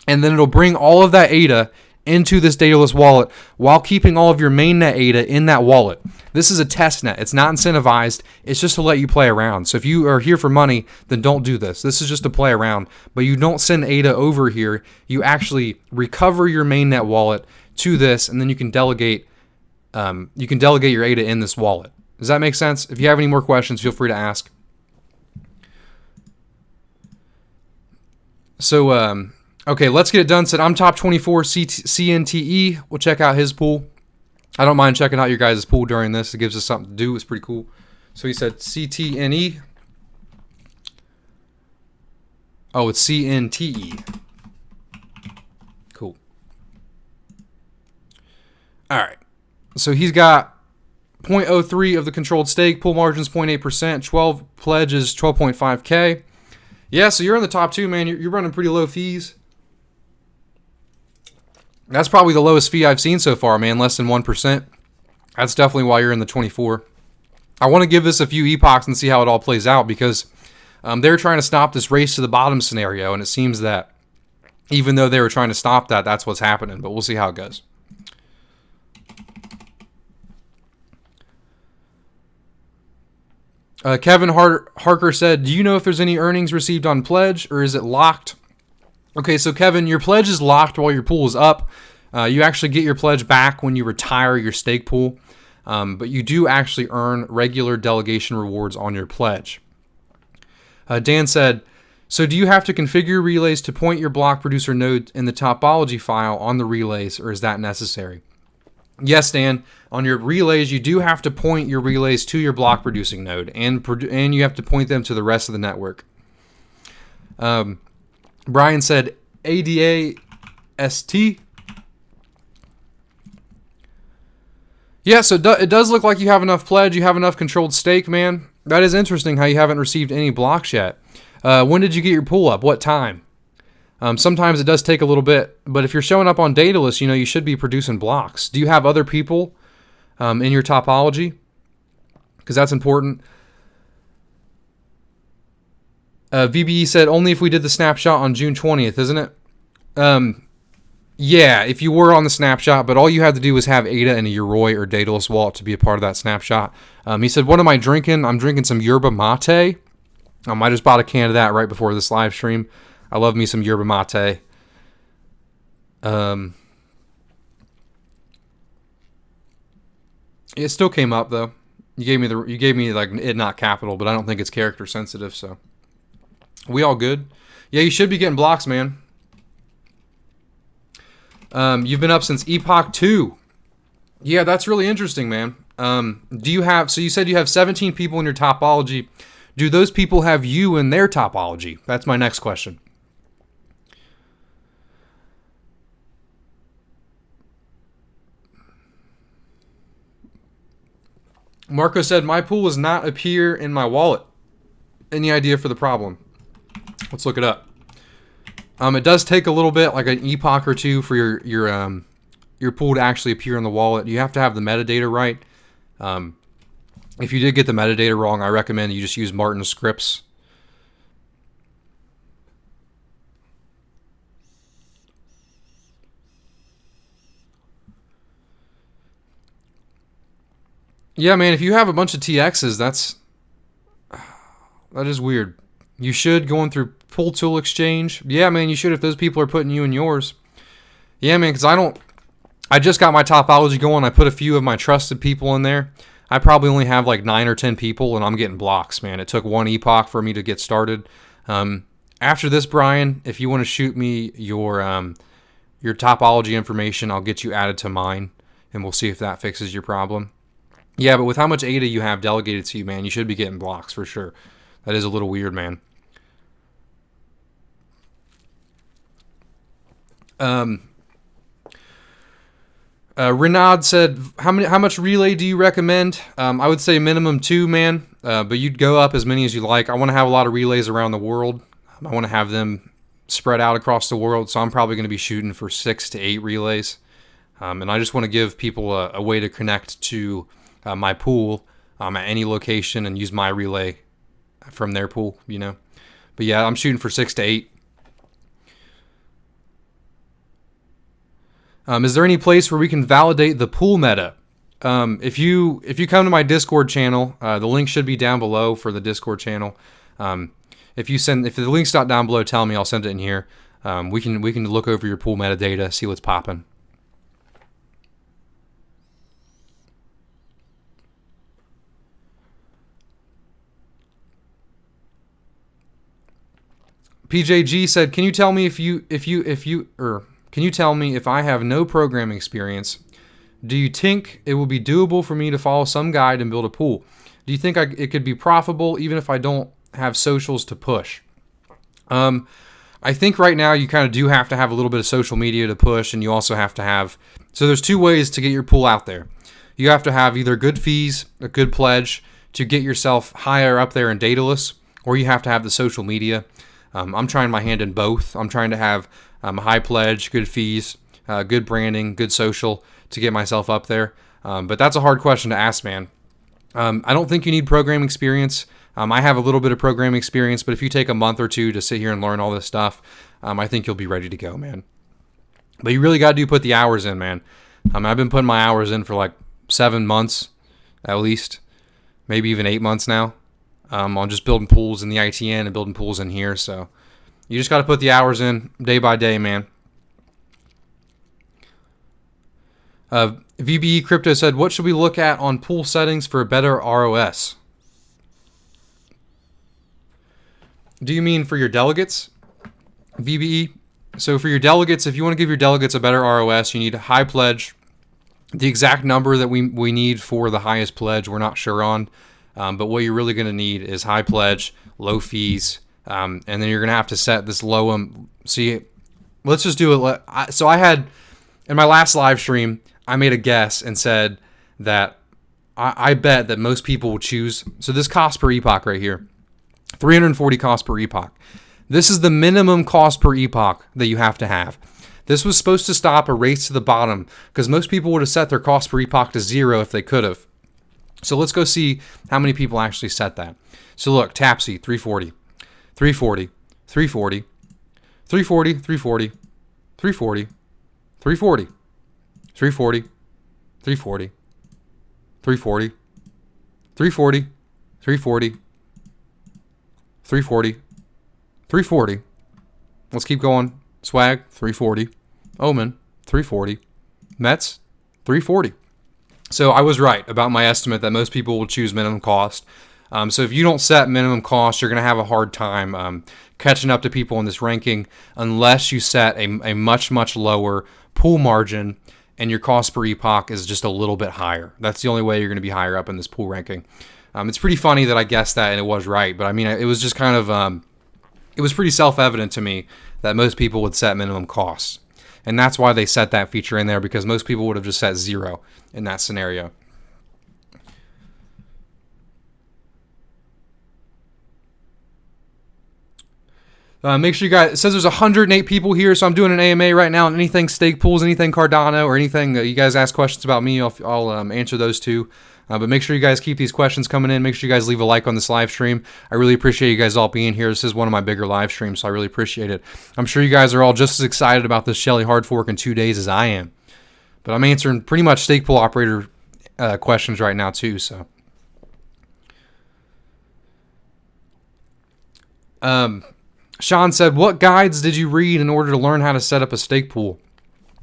And then it'll bring all of that ADA into this Daedalus wallet while keeping all of your mainnet ADA in that wallet. This is a test net. It's not incentivized. It's just to let you play around. So if you are here for money, then don't do this. This is just to play around. But you don't send ADA over here. You actually recover your mainnet wallet to this, and then you can delegate your ADA in this wallet. Does that make sense? If you have any more questions, feel free to ask. So, okay, let's get it done. Said I'm top 24 CNTE. We'll check out his pool. I don't mind checking out your guys' pool during this. It gives us something to do. It's pretty cool. So he said CTNE. Oh, it's CNTE. Cool. All right. So he's got 0.03 of the controlled stake. Pool margin's 0.8%. 12 pledges, 12.5K. Yeah, so you're in the top two, man. You're running pretty low fees. That's probably the lowest fee I've seen so far, man. Less than 1%. That's definitely why you're in the 24. I want to give this a few epochs and see how it all plays out, because they're trying to stop this race to the bottom scenario, and it seems that even though they were trying to stop that, that's what's happening. But we'll see how it goes. Kevin Harker said, do you know if there's any earnings received on pledge, or is it locked? Okay, so Kevin, your pledge is locked while your pool is up. You actually get your pledge back when you retire your stake pool, but you do actually earn regular delegation rewards on your pledge. Dan said, so do you have to configure relays to point your block producer node in the topology file on the relays, or is that necessary? Yes, Dan. On your relays, you do have to point your relays to your block producing node, and you have to point them to the rest of the network. Brian said ADA-ST. Yeah, so it does look like you have enough pledge, you have enough controlled stake, man. That is interesting how you haven't received any blocks yet. When did you get your pool up? What time? Sometimes it does take a little bit, but if you're showing up on Daedalus, you should be producing blocks. Do you have other people in your topology? Because that's important. VBE said, only if we did the snapshot on June 20th, isn't it? Yeah, if you were on the snapshot, but all you had to do was have ADA and a Yoroi or Daedalus wallet to be a part of that snapshot. He said, what am I drinking? I'm drinking some yerba mate. I just bought a can of that right before this live stream. I love me some yerba mate. It still came up though. You gave me like it not capital, but I don't think it's character sensitive, so we all good. Yeah, you should be getting blocks, man. You've been up since Epoch 2. Yeah, that's really interesting, man. So you said you have 17 people in your topology. Do those people have you in their topology? That's my next question. Marco said, my pool does not appear in my wallet. Any idea for the problem? Let's look it up. It does take a little bit, like an epoch or two, for your pool to actually appear in the wallet. You have to have the metadata right. If you did get the metadata wrong, I recommend you just use Martin scripts. Yeah, man, if you have a bunch of TXs, that is weird. You should, going through Pool Tool Exchange. Yeah, man, you should if those people are putting you in yours. Yeah, man, because I just got my topology going. I put a few of my trusted people in there. I probably only have like 9 or 10 people, and I'm getting blocks, man. It took one epoch for me to get started. After this, Brian, if you want to shoot me your topology information, I'll get you added to mine, and we'll see if that fixes your problem. Yeah, but with how much ADA you have delegated to you, man, you should be getting blocks for sure. That is a little weird, man. Renaud said, how much relay do you recommend? I would say minimum 2, man. But you'd go up as many as you like. I want to have a lot of relays around the world. I want to have them spread out across the world, so I'm probably going to be shooting for 6 to 8 relays. And I just want to give people a way to connect to my pool at any location and use my relay from their pool, you know. But yeah, I'm shooting for 6 to 8. Is there any place where we can validate the pool meta? If you come to my Discord channel, the link should be down below for the Discord channel. If the link's not down below, tell me. I'll send it in here. We can look over your pool metadata, see what's popping. PJG said, "Can you tell me can you tell me if I have no programming experience, do you think it will be doable for me to follow some guide and build a pool? Do you think it could be profitable even if I don't have socials to push?" I think right now you kind of do have to have a little bit of social media to push, and you also have to have... So there's two ways to get your pool out there. You have to have either good fees, a good pledge to get yourself higher up there in Daedalus, or you have to have the social media. I'm trying my hand in both. I'm trying to have a high pledge, good fees, good branding, good social to get myself up there. But that's a hard question to ask, man. I don't think you need programming experience. I have a little bit of programming experience, but if you take a month or two to sit here and learn all this stuff, I think you'll be ready to go, man. But you really got to put the hours in, man. I've been putting my hours in for like 7 months, at least, maybe even 8 months now. On just building pools in the ITN and building pools in here. So you just got to put the hours in day by day, man. VBE Crypto said, "What should we look at on pool settings for a better ROS?" Do you mean for your delegates, VBE? So for your delegates, if you want to give your delegates a better ROS, you need a high pledge. The exact number that we need for the highest pledge, we're not sure on. But what you're really going to need is high pledge, low fees, and then you're going to have to set this low. See, let's just do it. So I had, in my last live stream, I made a guess and said that I bet that most people will choose. So this cost per epoch right here, 340 cost per epoch. This is the minimum cost per epoch that you have to have. This was supposed to stop a race to the bottom because most people would have set their cost per epoch to 0 if they could have. So let's go see how many people actually set that. So look, Tapsy, 340, 340, 340, 340, 340, 340, 340, 340, 340, 340, 340, 340, 340, 340. Let's keep going. Swag, 340. Omen, 340. Mets, 340. So I was right about my estimate that most people will choose minimum cost. So if you don't set minimum cost, you're going to have a hard time catching up to people in this ranking unless you set a much, much lower pool margin and your cost per epoch is just a little bit higher. That's the only way you're going to be higher up in this pool ranking. It's pretty funny that I guessed that and it was right, but I mean, it was just kind of, it was pretty self-evident to me that most people would set minimum costs. And that's why they set that feature in there, because most people would have just set 0 in that scenario. Make sure you guys, it says there's 108 people here, so I'm doing an AMA right now on anything stake pools, anything Cardano, or anything that you guys ask questions about me, I'll answer those too. But make sure you guys keep these questions coming in. Make sure you guys leave a like on this live stream. I really appreciate you guys all being here. This is one of my bigger live streams, so I really appreciate it. I'm sure you guys are all just as excited about this Shelly hard fork in 2 days as I am. But I'm answering pretty much stake pool operator questions right now too, so. Sean said, "What guides did you read in order to learn how to set up a stake pool?"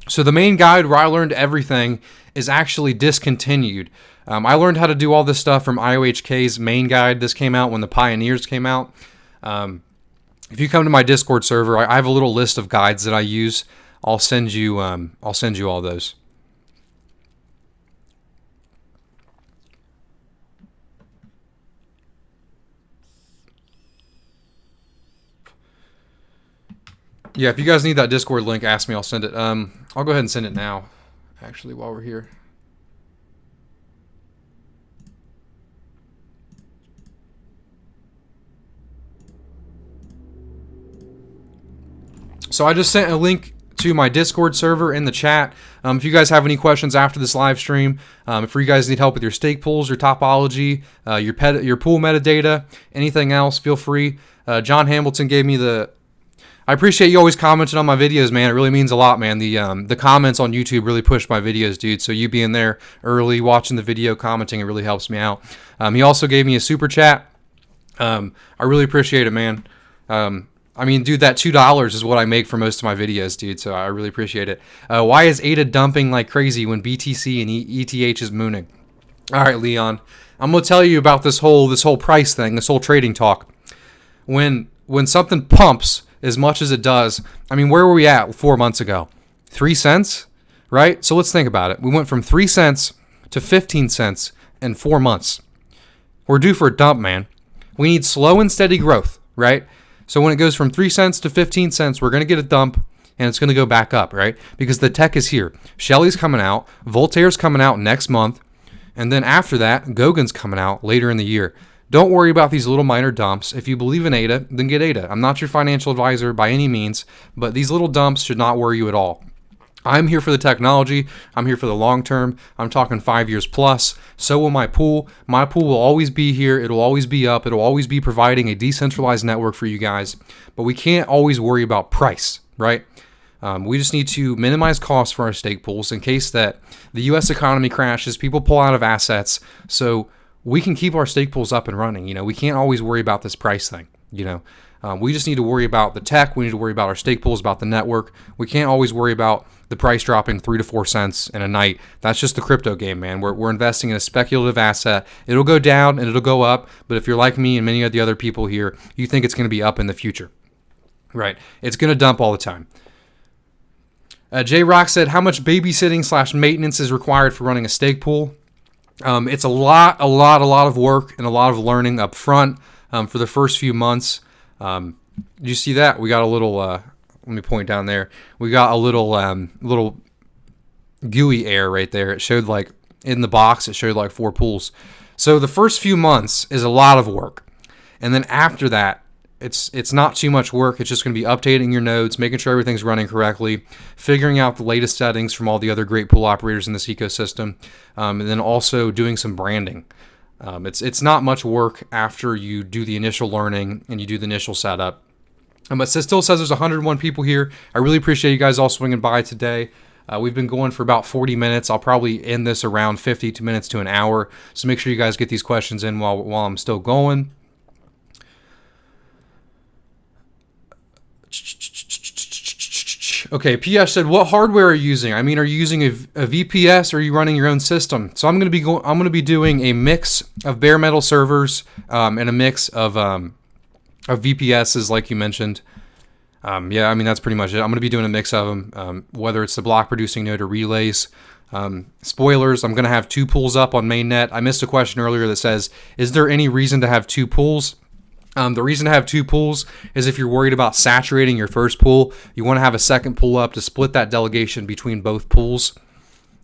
So the main guide where I learned everything is actually discontinued. I learned how to do all this stuff from IOHK's main guide. This came out when the Pioneers came out. If you come to my Discord server, I have a little list of guides that I use. I'll send you all those. Yeah, if you guys need that Discord link, ask me. I'll send it. I'll go ahead and send it now, actually, while we're here. So I just sent a link to my Discord server in the chat. If you guys have any questions after this live stream, if you guys need help with your stake pools, your topology, your pool metadata, anything else, feel free. John Hamilton gave me I appreciate you always commenting on my videos, man. It really means a lot, man. The comments on YouTube really push my videos, dude. So you being there early, watching the video, commenting, it really helps me out. He also gave me a super chat. I really appreciate it, man. I mean, dude, that $2 is what I make for most of my videos, dude. So I really appreciate it. Why is ADA dumping like crazy when BTC and ETH is mooning? All right, Leon, I'm gonna tell you about this whole price thing, this whole trading talk. When something pumps as much as it does, I mean, where were we at 4 months ago? 3 cents, right? So let's think about it. We went from 3 cents to 15 cents in 4 months. We're due for a dump, man. We need slow and steady growth, right? So when it goes from 3 cents to 15 cents, we're going to get a dump, and it's going to go back up, right? Because the tech is here. Shelly's coming out. Voltaire's coming out next month. And then after that, Goggon's coming out later in the year. Don't worry about these little minor dumps. If you believe in ADA, then get ADA. I'm not your financial advisor by any means, but these little dumps should not worry you at all. I'm here for the technology. I'm here for the long term. I'm talking 5 years plus. So will my pool. My pool will always be here. It'll always be up. It'll always be providing a decentralized network for you guys. But we can't always worry about price, right? We just need to minimize costs for our stake pools in case that the U.S. economy crashes, people pull out of assets, so we can keep our stake pools up and running. You know, we can't always worry about this price thing, you know. We just need to worry about the tech. We need to worry about our stake pools, about the network. We can't always worry about the price dropping 3 to 4 cents in a night. That's just the crypto game, man. We're investing in a speculative asset. It'll go down and it'll go up, but if you're like me and many of the other people here, you think it's going to be up in the future, right? It's going to dump all the time. J Rock said, how much babysitting / maintenance is required for running a stake pool? It's a lot of work and a lot of learning up front for the first few months. Did you see that? We got a little, let me point down there. We got a little GUI error right there. It showed like, in the box, it showed like 4 pools. So the first few months is a lot of work. And then after that, it's not too much work. It's just going to be updating your nodes, making sure everything's running correctly, figuring out the latest settings from all the other great pool operators in this ecosystem, and then also doing some branding. It's not much work after you do the initial learning and you do the initial setup. But it still says there's 101 people here. I really appreciate you guys all swinging by today. We've been going for about 40 minutes. I'll probably end this around 52 minutes to an hour. So make sure you guys get these questions in while I'm still going. Okay, PS said, what hardware are you using? I mean, are you using a VPS or are you running your own system? So I'm going to be doing a mix of bare metal servers and a mix of VPSs, like you mentioned. Yeah, I mean, that's pretty much it. I'm going to be doing a mix of them, whether it's the block producing node or relays. Spoilers, I'm going to have 2 pools up on mainnet. I missed a question earlier that says, is there any reason to have 2 pools? The reason to have 2 pools is if you're worried about saturating your first pool, you want to have a second pool up to split that delegation between both pools.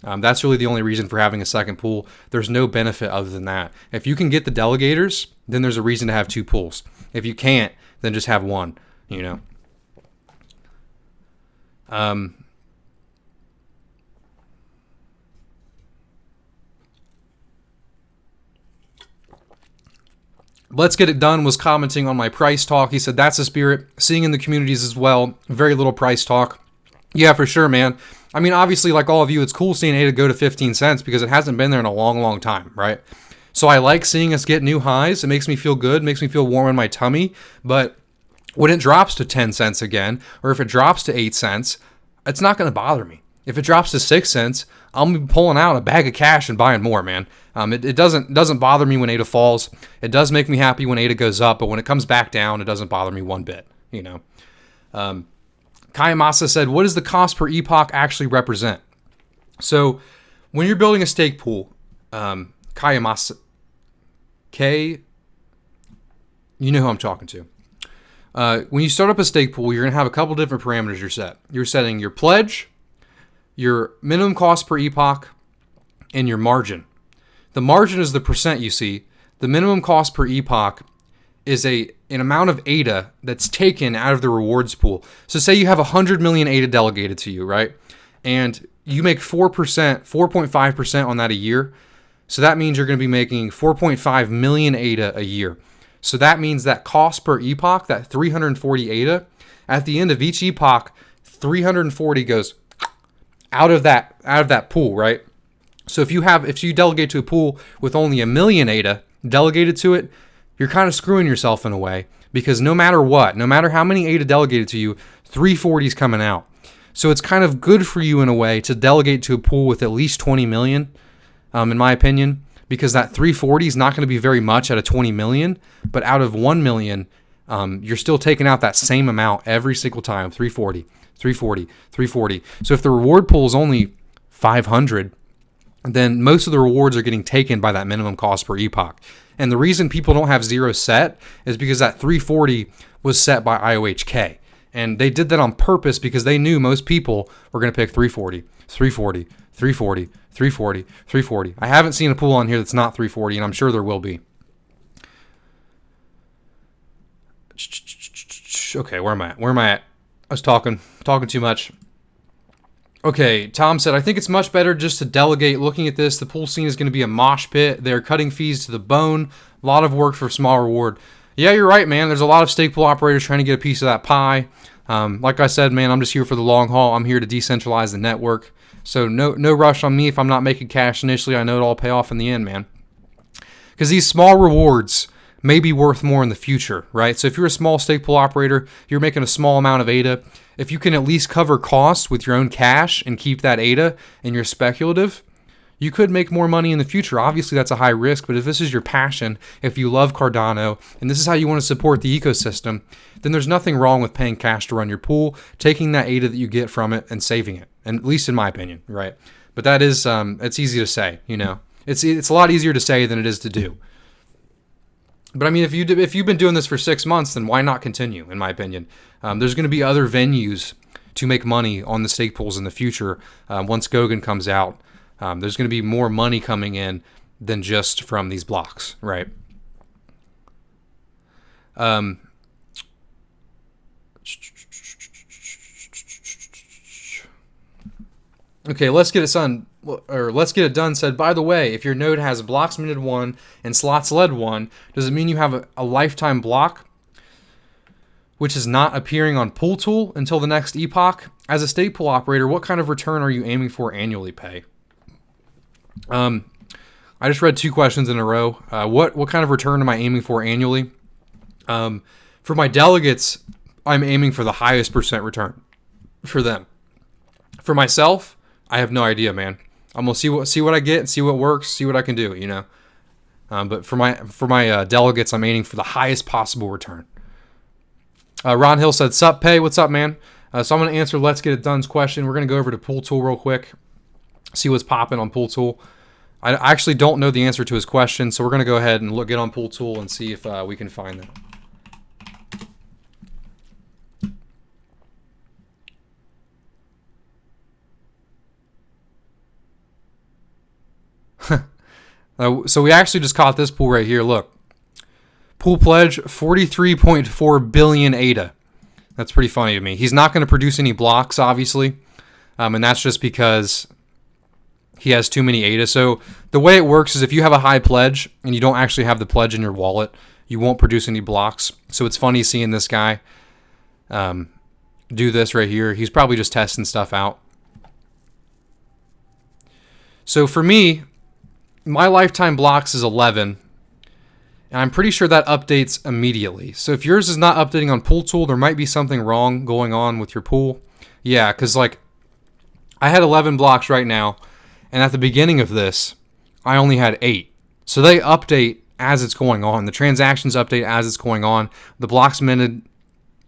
That's really the only reason for having a second pool. There's no benefit other than that. If you can get the delegators, then there's a reason to have 2 pools. If you can't, then just have 1, you know. Let's Get It Done was commenting on my price talk. He said, that's the spirit. Seeing in the communities as well. Very little price talk. Yeah, for sure, man. I mean, obviously, like all of you, it's cool seeing ADA go to 15 cents because it hasn't been there in a long, long time, right? So I like seeing us get new highs. It makes me feel good. It makes me feel warm in my tummy. But when it drops to 10 cents again, or if it drops to 8 cents, it's not going to bother me. If it drops to 6 cents, I'll be pulling out a bag of cash and buying more, man. It doesn't bother me when ADA falls. It does make me happy when ADA goes up, but when it comes back down, it doesn't bother me one bit, you know. Kayamasa said, what does the cost per epoch actually represent? So when you're building a stake pool, Kayamasa, you know who I'm talking to. When you start up a stake pool, you're going to have a couple different parameters you're set. You're setting your pledge, your minimum cost per epoch, and your margin. The margin is the percent you see. The minimum cost per epoch is an amount of ADA that's taken out of the rewards pool. So say you have 100 million ADA delegated to you, right? And you make 4%, 4.5% on that a year. So that means you're going to be making 4.5 million ADA a year. So that means that cost per epoch, that 340 ADA, at the end of each epoch, 340 goes out of that pool, right? So if you delegate to a pool with only a million ADA delegated to it, you're kind of screwing yourself in a way, because no matter what, no matter how many ADA delegated to you, 340 is coming out. So it's kind of good for you in a way to delegate to a pool with at least 20 million, in my opinion, because that 340 is not going to be very much out of 20 million, but out of 1 million, you're still taking out that same amount every single time, 340, 340, 340. So if the reward pool is only 500, then most of the rewards are getting taken by that minimum cost per epoch. And the reason people don't have zero set is because that 340 was set by IOHK. And they did that on purpose because they knew most people were going to pick 340, 340, 340, 340, 340. I haven't seen a pool on here that's not 340, and I'm sure there will be. Okay, where am I at? I was talking too much. Okay, Tom said, I think it's much better just to delegate. Looking at this, the pool scene is going to be a mosh pit. They're cutting fees to the bone. A lot of work for a small reward. Yeah, you're right, man. There's a lot of stake pool operators trying to get a piece of that pie. Like I said, man, I'm just here for the long haul. I'm here to decentralize the network. So no rush on me if I'm not making cash initially. I know it'll all pay off in the end, man. Because these small rewards may be worth more in the future, right? So if you're a small stake pool operator, you're making a small amount of ADA. If you can at least cover costs with your own cash and keep that ADA and you're speculative, you could make more money in the future. Obviously, that's a high risk, but if this is your passion, if you love Cardano, and this is how you want to support the ecosystem, then there's nothing wrong with paying cash to run your pool, taking that ADA that you get from it and saving it, and at least in my opinion, right? But that is, it's easy to say, you know. It's a lot easier to say than it is to do. But I mean, if you've been doing this for 6 months, then why not continue, in my opinion? There's going to be other venues to make money on the stake pools in the future once Goguen comes out. There's going to be more money coming in than just from these blocks, right? Okay, let's get it done. Said, by the way, if your node has blocks minted 1 and slots led 1, does it mean you have a lifetime block which is not appearing on Pool Tool until the next epoch? As a stake pool operator, what kind of return are you aiming for annually pay? I just read 2 questions in a row. What kind of return am I aiming for annually? For my delegates, I'm aiming for the highest percent return for them. For myself, I have no idea, man. I'm gonna see what I get and see what works, see what I can do, you know. But for my delegates, I'm aiming for the highest possible return. Ron Hill said, "Sup, Pay? What's up, man?" So I'm gonna answer Let's Get It Done's question. We're gonna go over to Pool Tool real quick, see what's popping on Pool Tool. I actually don't know the answer to his question, so we're gonna go ahead and get on Pool Tool and see if we can find that. So we actually just caught this pool right here. Look, pool pledge 43.4 billion ADA. That's pretty funny to me. He's not going to produce any blocks, obviously, and that's just because he has too many ADA. So the way it works is if you have a high pledge and you don't actually have the pledge in your wallet, you won't produce any blocks. So it's funny seeing this guy do this right here. He's probably just testing stuff out. So for me, my lifetime blocks is 11, and I'm pretty sure that updates immediately. So if yours is not updating on Pool Tool, there might be something wrong going on with your pool. Yeah, because like I had 11 blocks right now, and at the beginning of this, I only had 8. So they update as it's going on. The transactions update as it's going on. The blocks minted,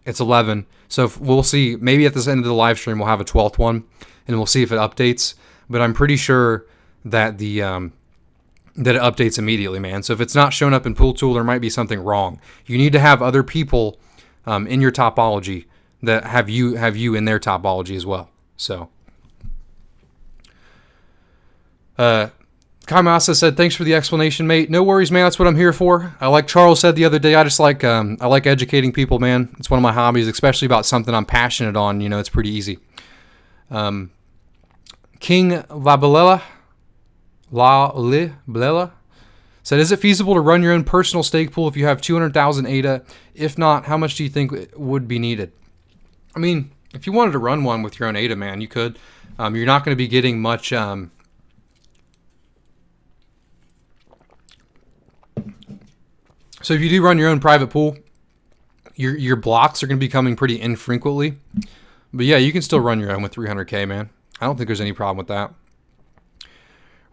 it's 11. So we'll see. Maybe at this end of the live stream, we'll have a 12th one, and we'll see if it updates. But I'm pretty sure that that it updates immediately, man. So if it's not showing up in Pool Tool, there might be something wrong. You need to have other people in your topology that have you in their topology as well. So, Kaimasa said, thanks for the explanation, mate. No worries, man. That's what I'm here for. Like Charles said the other day, I just like I like educating people, man. It's one of my hobbies, especially about something I'm passionate on. You know, it's pretty easy. King Labalela said, is it feasible to run your own personal stake pool if you have 200,000 ADA? If not, how much do you think would be needed? I mean, if you wanted to run one with your own ADA, man, you could. You're not going to be getting much... So if you do run your own private pool, your blocks are going to be coming pretty infrequently. But yeah, you can still run your own with 300K, man. I don't think there's any problem with that.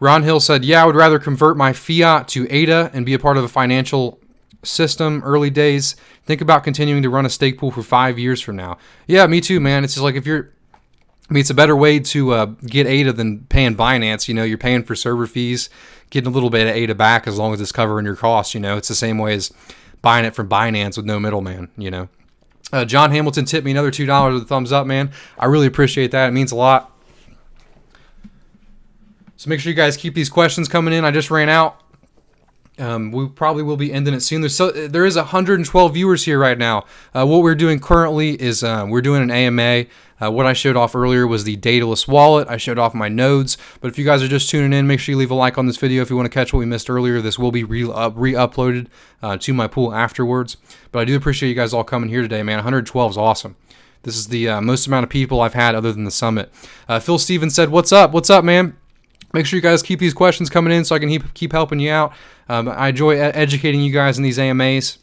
Ron Hill said, yeah, I would rather convert my fiat to ADA and be a part of a financial system early days. Think about continuing to run a stake pool for 5 years from now. Yeah, me too, man. It's just like if you're... I mean, it's a better way to get ADA than paying Binance. You know, you're paying for server fees, getting a little bit of ADA back as long as it's covering your costs. You know, it's the same way as buying it from Binance with no middleman, you know. John Hamilton tipped me another $2 with a thumbs up, man. I really appreciate that. It means a lot. So make sure you guys keep these questions coming in. I just ran out. We probably will be ending it soon. There is 112 viewers here right now. What we're doing currently is we're doing an AMA. What I showed off earlier was the Daedalus wallet. I showed off my nodes. But if you guys are just tuning in, make sure you leave a like on this video if you want to catch what we missed earlier. This will be re-uploaded to my pool afterwards. But I do appreciate you guys all coming here today, man. 112 is awesome. This is the most amount of people I've had other than the summit. Phil Stevens said, what's up? What's up, man? Make sure you guys keep these questions coming in so I can keep helping you out. I enjoy educating you guys in these AMAs.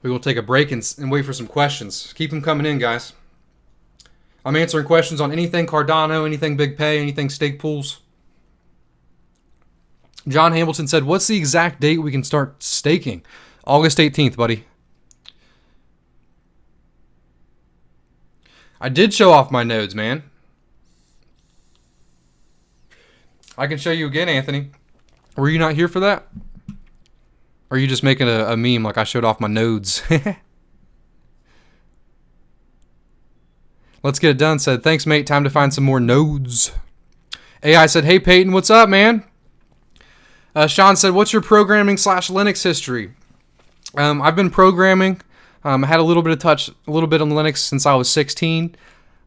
We will take a break and wait for some questions. Keep them coming in, guys. I'm answering questions on anything Cardano, anything Big Pay, anything stake pools. John Hamilton said, what's the exact date we can start staking? August 18th, buddy. I did show off my nodes, man. I can show you again, Anthony. Were you not here for that? Or are you just making a meme like I showed off my nodes? Let's get it done. Said, thanks, mate. Time to find some more nodes. AI said, hey, Peyton, what's up, man? Sean said, what's your programming / Linux history? I've been programming. I had a little bit on Linux since I was 16.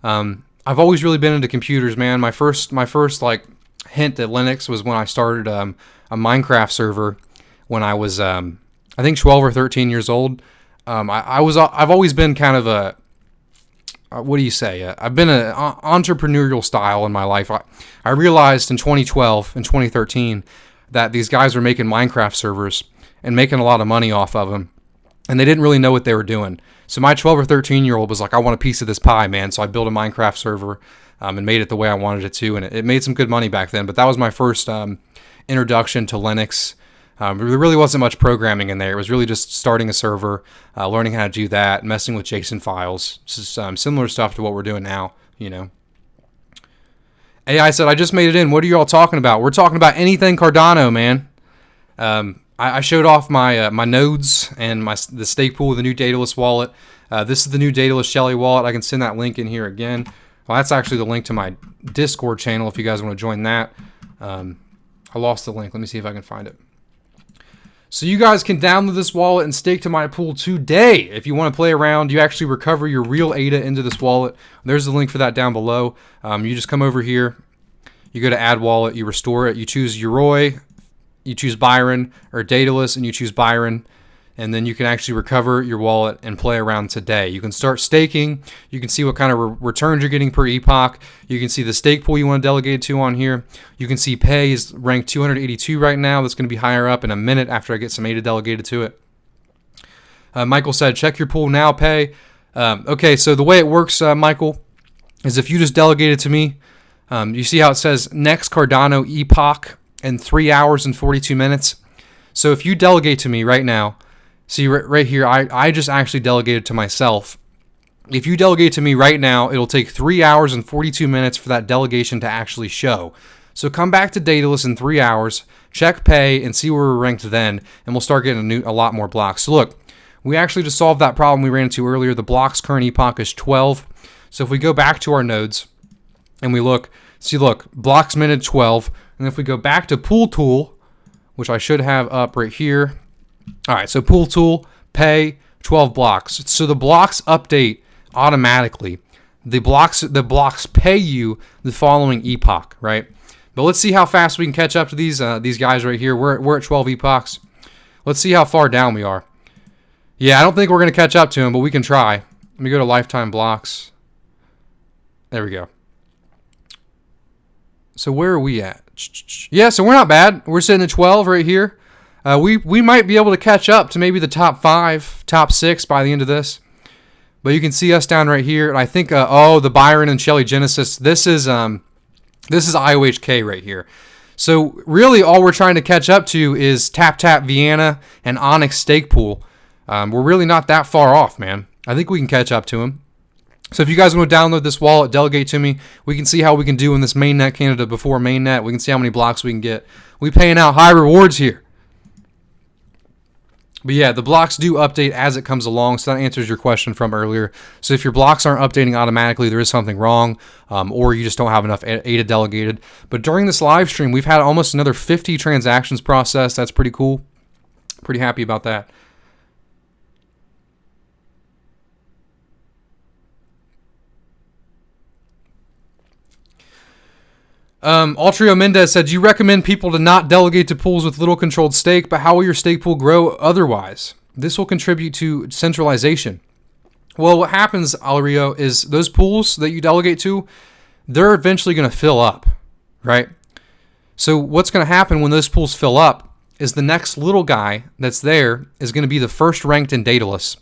I've always really been into computers, man. My first like hint at Linux was when I started a Minecraft server when I was I think 12 or 13 years old. I've always been kind of a what do you say? I've been an entrepreneurial style in my life. I realized in 2012 and 2013 that these guys were making Minecraft servers and making a lot of money off of them. And they didn't really know what they were doing. So my 12 or 13-year-old was like, I want a piece of this pie, man. So I built a Minecraft server and made it the way I wanted it to. And it made some good money back then. But that was my first introduction to Linux. There really wasn't much programming in there. It was really just starting a server, learning how to do that, messing with JSON files. Just similar stuff to what we're doing now, you know. AI said, I just made it in. What are you all talking about? We're talking about anything Cardano, man. I showed off my my nodes and the stake pool of the new Daedalus wallet. This is the new Daedalus Shelley wallet. I can send that link in here again. Well, that's actually the link to my Discord channel if you guys want to join that. I lost the link. Let me see if I can find it. So you guys can download this wallet and stake to my pool today. If you want to play around, you actually recover your real ADA into this wallet. There's the link for that down below. You just come over here. You go to add wallet. You restore it. You choose Yoroi. You choose Byron or Daedalus and you choose Byron, and then you can actually recover your wallet and play around today. You can start staking. You can see what kind of returns you're getting per epoch. You can see the stake pool you want to delegate to on here. You can see pay is ranked 282 right now. That's going to be higher up in a minute after I get some ADA delegated to it. Michael said, check your pool now, pay. Okay, so the way it works, Michael, is if you just delegate it to me, you see how it says next Cardano epoch in 3 hours and 42 minutes. So if you delegate to me right now, see right here, I just actually delegated to myself. If you delegate to me right now, it'll take 3 hours and 42 minutes for that delegation to actually show. So come back to Daedalus in 3 hours, check pay, and see where we're ranked then, and we'll start getting a lot more blocks. So look, we actually just solved that problem we ran into earlier. The block's current epoch is 12. So if we go back to our nodes, and we look, see, look, blocks minted 12. And if we go back to Pool Tool, which I should have up right here. All right, so Pool Tool, pay, 12 blocks. So the blocks update automatically. The blocks pay you the following epoch, right? But let's see how fast we can catch up to these guys right here. We're at 12 epochs. Let's see how far down we are. Yeah, I don't think we're going to catch up to him, but we can try. Let me go to lifetime blocks. There we go. So where are we at? Yeah, so we're not bad. We're sitting at 12 right here. We might be able to catch up to maybe the top 5, top 6 by the end of this. But you can see us down right here. And I think, the Byron and Shelly Genesis, this is IOHK right here. So really all we're trying to catch up to is Tap Tap Vienna and Onyx Stake Pool. We're really not that far off, man. I think we can catch up to him. So if you guys want to download this wallet, delegate to me. We can see how we can do in this mainnet Canada before mainnet. We can see how many blocks we can get. We paying out high rewards here. But yeah, the blocks do update as it comes along, so that answers your question from earlier. So if your blocks aren't updating automatically, there is something wrong, or you just don't have enough ADA delegated. But during this live stream, we've had almost another 50 transactions processed. That's pretty cool. Pretty happy about that. Altrio Mendez said, you recommend people to not delegate to pools with little controlled stake, but how will your stake pool grow otherwise? This will contribute to centralization. Well, what happens, Alrio, is those pools that you delegate to, they're eventually going to fill up, right? So what's going to happen when those pools fill up is the next little guy that's there is going to be the first ranked in Daedalus,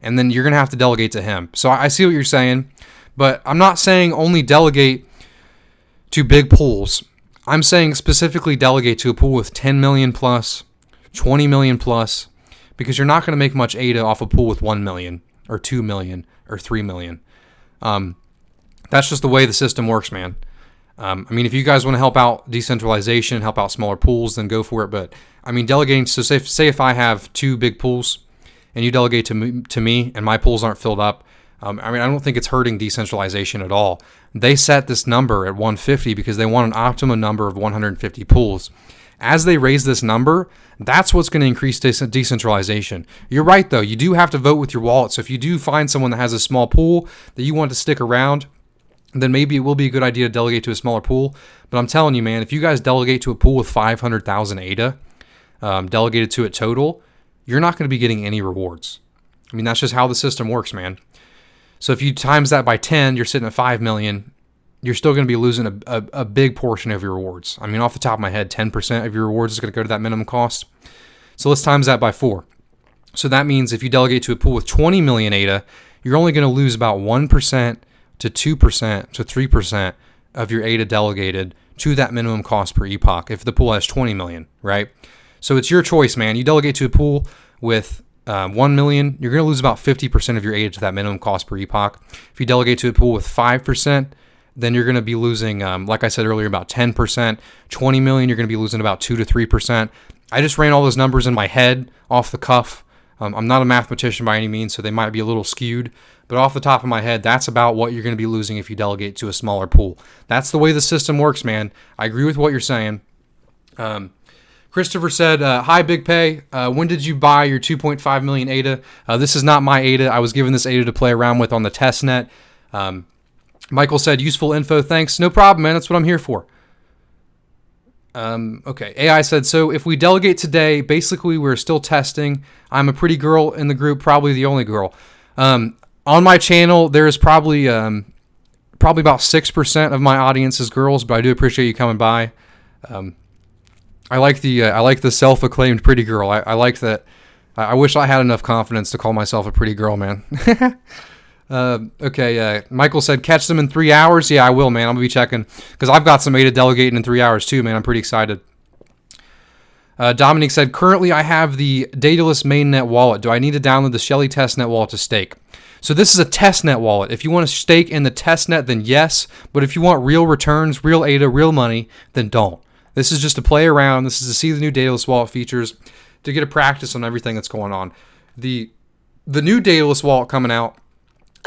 and then you're going to have to delegate to him. So I see what you're saying, but I'm not saying only delegate to big pools. I'm saying specifically delegate to a pool with 10 million plus, 20 million plus, because you're not going to make much ADA off a pool with 1 million or 2 million or 3 million. That's just the way the system works, man. I mean, if you guys want to help out decentralization, help out smaller pools, then go for it. But I mean, delegating, so say if I have 2 big pools and you delegate to me and my pools aren't filled up, I mean, I don't think it's hurting decentralization at all. They set this number at 150 because they want an optimum number of 150 pools. As they raise this number, that's what's going to increase decentralization. You're right, though. You do have to vote with your wallet. So if you do find someone that has a small pool that you want to stick around, then maybe it will be a good idea to delegate to a smaller pool. But I'm telling you, man, if you guys delegate to a pool with 500,000 ADA, delegated to it total, you're not going to be getting any rewards. I mean, that's just how the system works, man. So if you times that by 10, you're sitting at 5 million. You're still going to be losing a big portion of your rewards. I mean, off the top of my head, 10% of your rewards is going to go to that minimum cost. So let's times that by 4. So that means if you delegate to a pool with 20 million ADA, you're only going to lose about 1% to 2% to 3% of your ADA delegated to that minimum cost per epoch if the pool has 20 million, right? So it's your choice, man. You delegate to a pool with 1 million, you're going to lose about 50% of your ADA to that minimum cost per epoch. If you delegate to a pool with 5%, then you're going to be losing, like I said earlier, about 10%. 20 million, you're going to be losing about 2 to 3%. I just ran all those numbers in my head off the cuff. I'm not a mathematician by any means, so they might be a little skewed. But off the top of my head, that's about what you're going to be losing if you delegate to a smaller pool. That's the way the system works, man. I agree with what you're saying. Christopher said, hi, Big Pay. When did you buy your 2.5 million ADA? This is not my ADA. I was given this ADA to play around with on the test net. Michael said, useful info. Thanks. No problem, man. That's what I'm here for. Okay. AI said, so if we delegate today, basically we're still testing. I'm a pretty girl in the group, probably the only girl. On my channel, there is probably about 6% of my audience is girls, but I do appreciate you coming by. I like the self-acclaimed pretty girl. I like that. I wish I had enough confidence to call myself a pretty girl, man. Okay. Michael said, catch them in 3 hours. Yeah, I will, man. I'm gonna be checking because I've got some ADA delegating in 3 hours too, man. I'm pretty excited. Dominic said, currently I have the Daedalus mainnet wallet. Do I need to download the Shelly testnet wallet to stake? So this is a testnet wallet. If you want to stake in the testnet, then yes. But if you want real returns, real ADA, real money, then don't. This is just to play around. This is to see the new Daedalus wallet features, to get a practice on everything that's going on. The new Daedalus wallet coming out,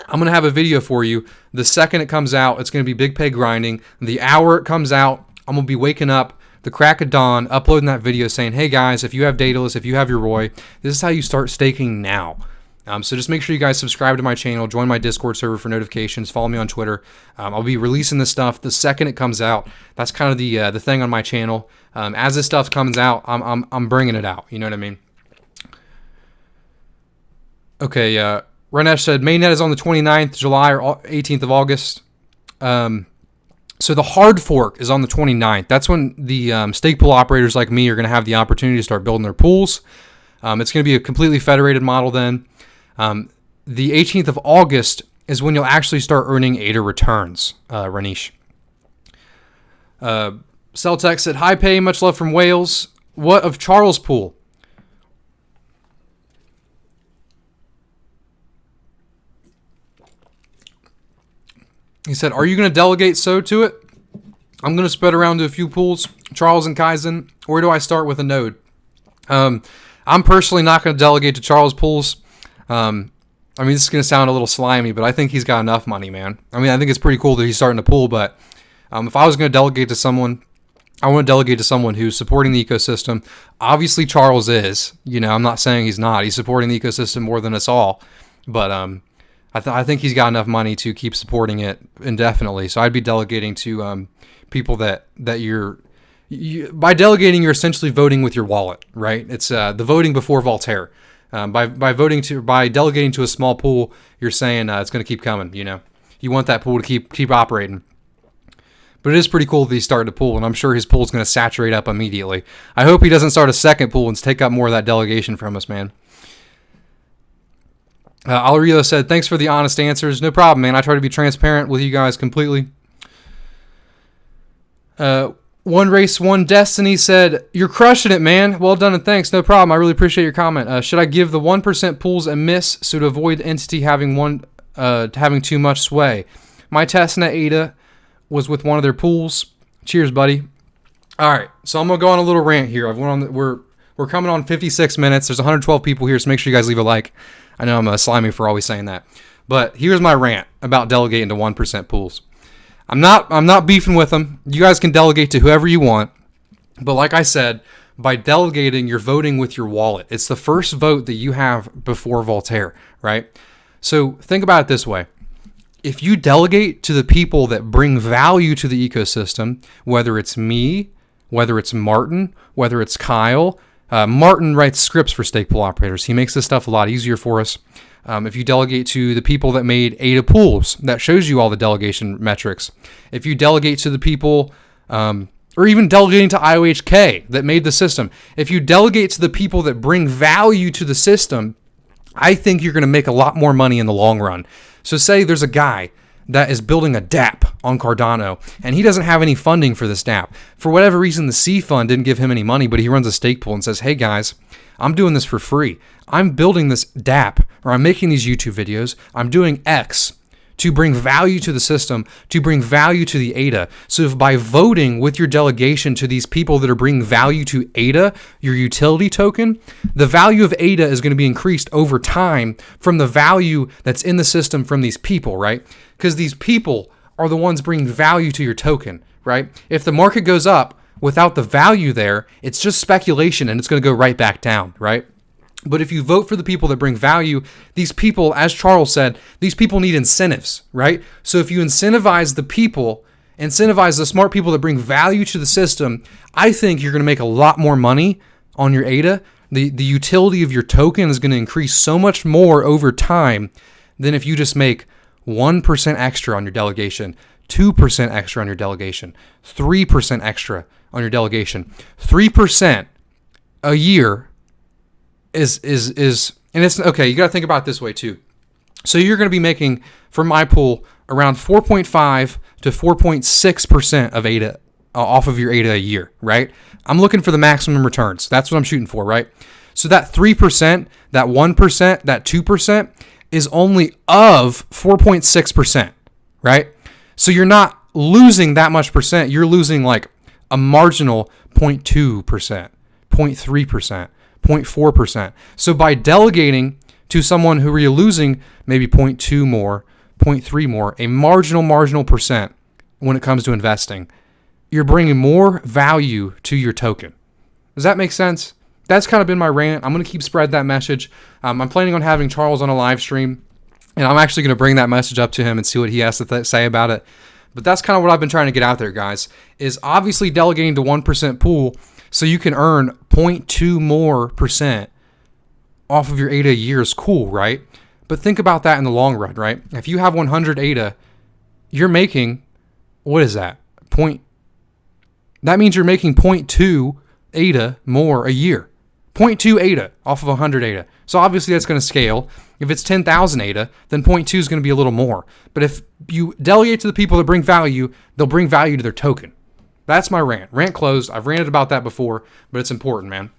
I'm going to have a video for you. The second it comes out, it's going to be Big Pay Grinding. The hour it comes out, I'm going to be waking up the crack of dawn, uploading that video saying, hey guys, if you have Daedalus, if you have your Roy, this is how you start staking now. So just make sure you guys subscribe to my channel, join my Discord server for notifications, follow me on Twitter. I'll be releasing this stuff the second it comes out. That's kind of the thing on my channel. As this stuff comes out, I'm bringing it out. You know what I mean? Okay, Renesh said mainnet is on the 29th July or 18th of August. So the hard fork is on the 29th. That's when the stake pool operators like me are going to have the opportunity to start building their pools. It's going to be a completely federated model then. The 18th of August is when you'll actually start earning ADA returns, Ranish. Celtech said, hi pay, much love from Wales. What of Charles Pool? He said, are you going to delegate so to it? I'm going to spread around to a few pools, Charles and Kaizen. Where do I start with a node? I'm personally not going to delegate to Charles pools. I mean, this is going to sound a little slimy, but I think he's got enough money, man. I mean, I think it's pretty cool that he's starting to pool, but if I was going to delegate to someone, I want to delegate to someone who's supporting the ecosystem. Obviously, Charles is. You know, I'm not saying he's not. He's supporting the ecosystem more than us all. But I think he's got enough money to keep supporting it indefinitely. So I'd be delegating to people that by delegating, you're essentially voting with your wallet, right? It's the voting before Voltaire. By delegating to a small pool, you're saying it's going to keep coming. You know, you want that pool to keep operating. But it is pretty cool that he's starting to pool, and I'm sure his pool is going to saturate up immediately. I hope he doesn't start a second pool and take up more of that delegation from us, man. Alario said, thanks for the honest answers. No problem, man. I try to be transparent with you guys completely. One Race, One Destiny said, you're crushing it, man. Well done and thanks. No problem. I really appreciate your comment. Should I give the 1% pools a miss so to avoid entity having too much sway? My testnet ADA was with one of their pools. Cheers, buddy. All right, so I'm going to go on a little rant here. We're coming on 56 minutes. There's 112 people here, so make sure you guys leave a like. I know I'm slimy for always saying that. But here's my rant about delegating to 1% pools. I'm not beefing with them. You guys can delegate to whoever you want. But like I said, by delegating, you're voting with your wallet. It's the first vote that you have before Voltaire, right? So think about it this way. If you delegate to the people that bring value to the ecosystem, whether it's me, whether it's Martin, whether it's Kyle, Martin writes scripts for stake pool operators. He makes this stuff a lot easier for us. If you delegate to the people that made ADA pools, that shows you all the delegation metrics. If you delegate to the people, or even delegating to IOHK that made the system, if you delegate to the people that bring value to the system, I think you're going to make a lot more money in the long run. So say there's a guy that is building a DApp on Cardano, and he doesn't have any funding for this DApp. For whatever reason, the C Fund didn't give him any money, but he runs a stake pool and says, hey guys, I'm doing this for free. I'm building this DApp, or I'm making these YouTube videos. I'm doing X to bring value to the system, to bring value to the ADA. So if by voting with your delegation to these people that are bringing value to ADA, your utility token, the value of ADA is going to be increased over time from the value that's in the system from these people, right? Because these people are the ones bringing value to your token, right? If the market goes up without the value there, it's just speculation and it's going to go right back down, right? But if you vote for the people that bring value, these people, as Charles said, these people need incentives, right? So if you incentivize the people, incentivize the smart people that bring value to the system, I think you're going to make a lot more money on your ADA. The utility of your token is going to increase so much more over time than if you just make 1% extra on your delegation, 2% extra on your delegation, 3% extra on your delegation. 3% a year is and it's okay, you got to think about it this way too. So you're going to be making, from my pool, around 4.5 to 4.6% of ADA off of your ADA a year, right? I'm looking for the maximum returns. That's what I'm shooting for, right? So that 3%, that 1%, that 2% is only of 4.6%, right? So you're not losing that much percent. You're losing like a marginal 0.2%, 0.3%. 0.4%. So by delegating to someone who you're losing maybe 0.2 more, 0.3 more, a marginal percent when it comes to investing, you're bringing more value to your token. Does that make sense? That's kind of been my rant. I'm going to keep spread that message. I'm planning on having Charles on a live stream, and I'm actually going to bring that message up to him and see what he has to say about it. But that's kind of what I've been trying to get out there, guys, is obviously delegating to 1% pool so you can earn 0.2 more percent off of your ADA a year is cool, right? But think about that in the long run, right? If you have 100 ADA, you're making, what is that? That means you're making 0.2 ADA more a year. 0.2 ADA off of 100 ADA. So obviously that's going to scale. If it's 10,000 ADA, then 0.2 is going to be a little more. But if you delegate to the people that bring value, they'll bring value to their token. That's my rant. Rant closed. I've ranted about that before, but it's important, man.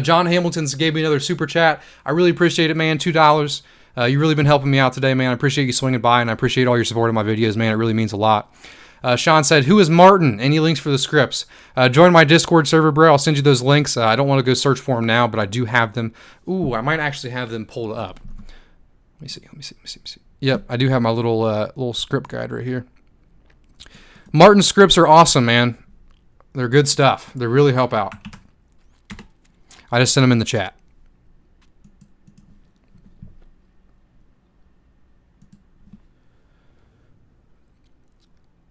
John Hamilton's gave me another super chat. I really appreciate it, man. $2. You've really been helping me out today, man. I appreciate you swinging by, and I appreciate all your support of my videos, man. It really means a lot. Sean said, who is Martin? Any links for the scripts? Join my Discord server, bro. I'll send you those links. I don't want to go search for them now, but I do have them. Ooh, I might actually have them pulled up. Let me see. Yep, I do have my little script guide right here. Martin's scripts are awesome, man. They're good stuff. They really help out. I just sent them in the chat.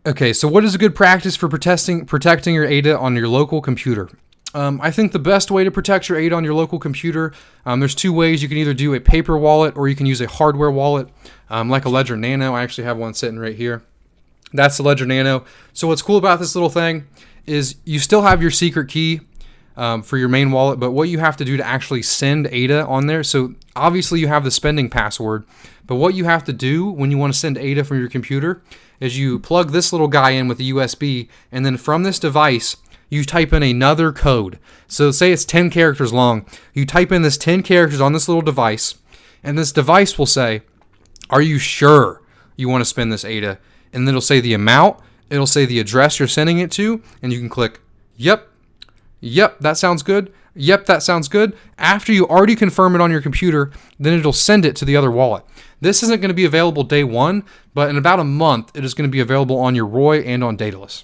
Okay, so what is a good practice for protecting your ADA on your local computer? I think the best way to protect your ADA on your local computer, there's two ways. You can either do a paper wallet or you can use a hardware wallet, like a Ledger Nano. I actually have one sitting right here. That's the Ledger Nano. So what's cool about this little thing is you still have your secret key for your main wallet, but what you have to do to actually send ADA on there, so obviously you have the spending password, but what you have to do when you want to send ADA from your computer is you plug this little guy in with a USB, and then from this device, you type in another code. So say it's 10 characters long. You type in this 10 characters on this little device, and this device will say, are you sure you want to spend this ADA? And then it'll say the amount, it'll say the address you're sending it to, and you can click, yep, that sounds good. Yep, that sounds good. After you already confirm it on your computer, then it'll send it to the other wallet. This isn't going to be available day one, but in about a month, it is going to be available on your Roy and on Daedalus.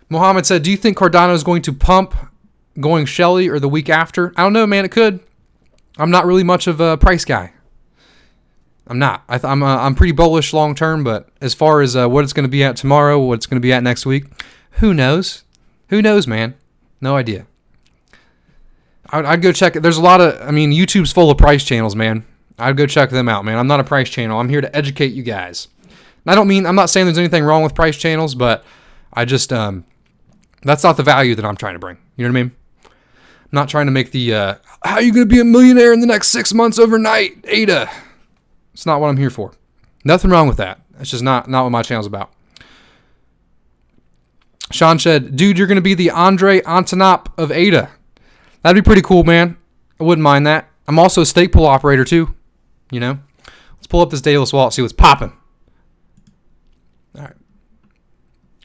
Mohammed said, do you think Cardano is going to pump going Shelly or the week after? I don't know, man. It could. I'm not really much of a price guy. I'm not. I'm pretty bullish long term, but as far as what it's going to be at tomorrow, what it's going to be at next week, who knows? Who knows, man? No idea. I'd go check it. There's a lot of, YouTube's full of price channels, man. I'd go check them out, man. I'm not a price channel. I'm here to educate you guys. I'm not saying there's anything wrong with price channels, but I just, that's not the value that I'm trying to bring. You know what I mean? I'm not trying to make the, how are you going to be a millionaire in the next 6 months overnight, ADA? It's not what I'm here for. Nothing wrong with that. It's just not what my channel's about. Sean said, dude, you're going to be the Andre Antonop of ADA. That'd be pretty cool, man. I wouldn't mind that. I'm also a stake pool operator, too. You know? Let's pull up this Daedalus wallet, see what's popping. All right.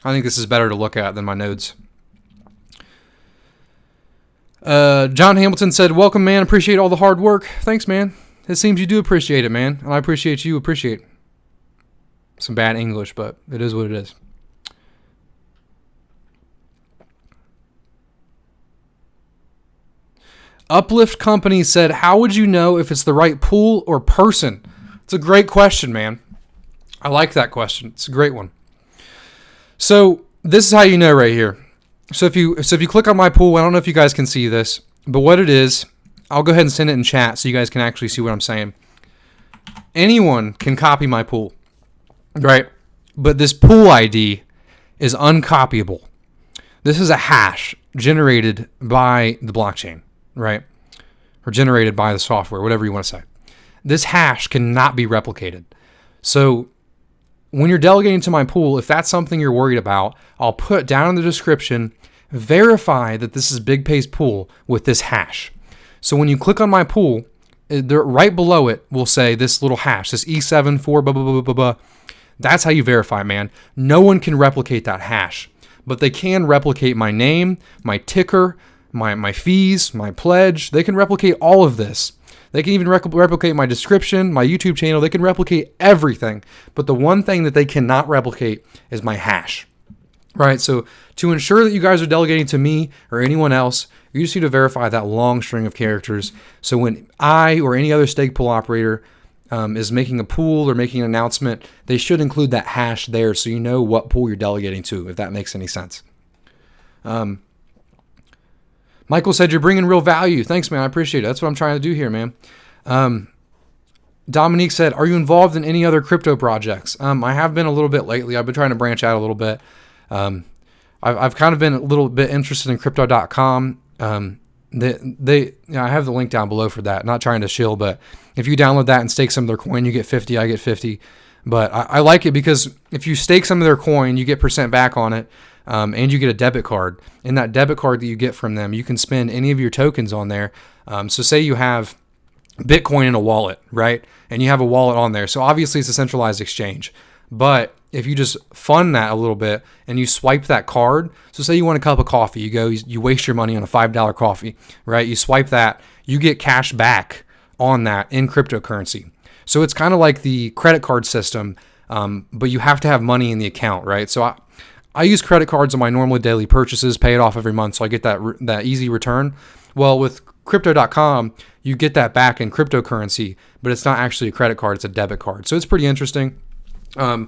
I think this is better to look at than my nodes. John Hamilton said, welcome, man. Appreciate all the hard work. Thanks, man. It seems you do appreciate it, man. And I appreciate you appreciate it. Some bad English, but it is what it is. Uplift Company said, how would you know if it's the right pool or person? It's a great question, man. I like that question. It's a great one. So this is how you know right here. So if you click on my pool, I don't know if you guys can see this, but what it is, I'll go ahead and send it in chat so you guys can actually see what I'm saying. Anyone can copy my pool, right? But this pool ID is uncopyable. This is a hash generated by the blockchain, right? Or generated by the software, whatever you want to say. This hash cannot be replicated. So when you're delegating to my pool, if that's something you're worried about, I'll put down in the description, verify that this is BigPay's pool with this hash. So when you click on my pool, right below it will say this little hash, this E74, blah, blah, blah, blah, blah. That's how you verify, man. No one can replicate that hash, but they can replicate my name, my ticker, my fees, my pledge. They can replicate all of this. They can even replicate my description, my YouTube channel. They can replicate everything. But the one thing that they cannot replicate is my hash. Right? So to ensure that you guys are delegating to me or anyone else, you just need to verify that long string of characters. So when I or any other stake pool operator is making a pool or making an announcement, they should include that hash there so you know what pool you're delegating to, if that makes any sense. Michael said, you're bringing real value. Thanks, man. I appreciate it. That's what I'm trying to do here, man. Dominique said, are you involved in any other crypto projects? I have been a little bit lately. I've been trying to branch out a little bit. I've kind of been a little bit interested in crypto.com. I have the link down below for that. Not trying to shill, but if you download that and stake some of their coin, you get 50, I get 50. But I like it because if you stake some of their coin, you get % back on it. And you get a debit card. And that debit card that you get from them, you can spend any of your tokens on there. So say you have Bitcoin in a wallet, right? And you have a wallet on there. So obviously it's a centralized exchange. But if you just fund that a little bit and you swipe that card, so say you want a cup of coffee, you waste your money on a $5 coffee, right? You swipe that, you get cash back on that in cryptocurrency. So it's kind of like the credit card system, but you have to have money in the account, right? So I use credit cards on my normal daily purchases, pay it off every month, so I get that easy return. Well, with Crypto.com, you get that back in cryptocurrency, but it's not actually a credit card; it's a debit card. So it's pretty interesting. I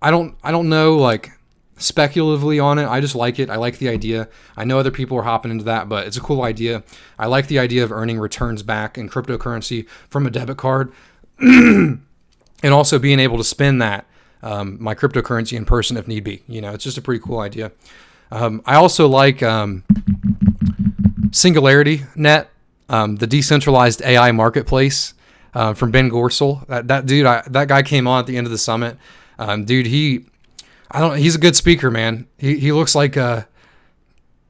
don't know like speculatively on it. I just like it. I like the idea. I know other people are hopping into that, but it's a cool idea. I like the idea of earning returns back in cryptocurrency from a debit card, and also being able to spend that. My cryptocurrency in person if need be. It's just a pretty cool idea. I also like Singularity Net, the decentralized AI marketplace from Ben Gorsel. That dude, that guy came on at the end of the summit. Dude, he's a good speaker, man. He looks like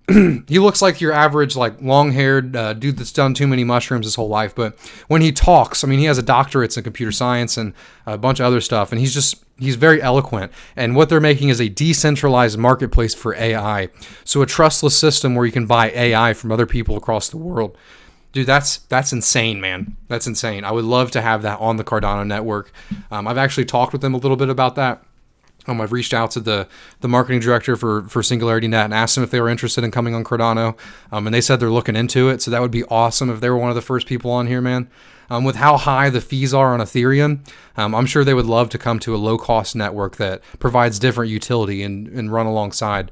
he looks like your average like long-haired dude that's done too many mushrooms his whole life. But when he talks, I mean, he has a doctorate in computer science and a bunch of other stuff, and he's very eloquent. And what they're making is a decentralized marketplace for AI. So a trustless system where you can buy AI from other people across the world. Dude, that's insane, man. That's insane. I would love to have that on the Cardano network. I've actually talked with them a little bit about that. I've reached out to the marketing director for SingularityNet and asked them if they were interested in coming on Cardano. And they said they're looking into it. So that would be awesome if they were one of the first people on here, man. With how high the fees are on Ethereum, I'm sure they would love to come to a low-cost network that provides different utility and run alongside.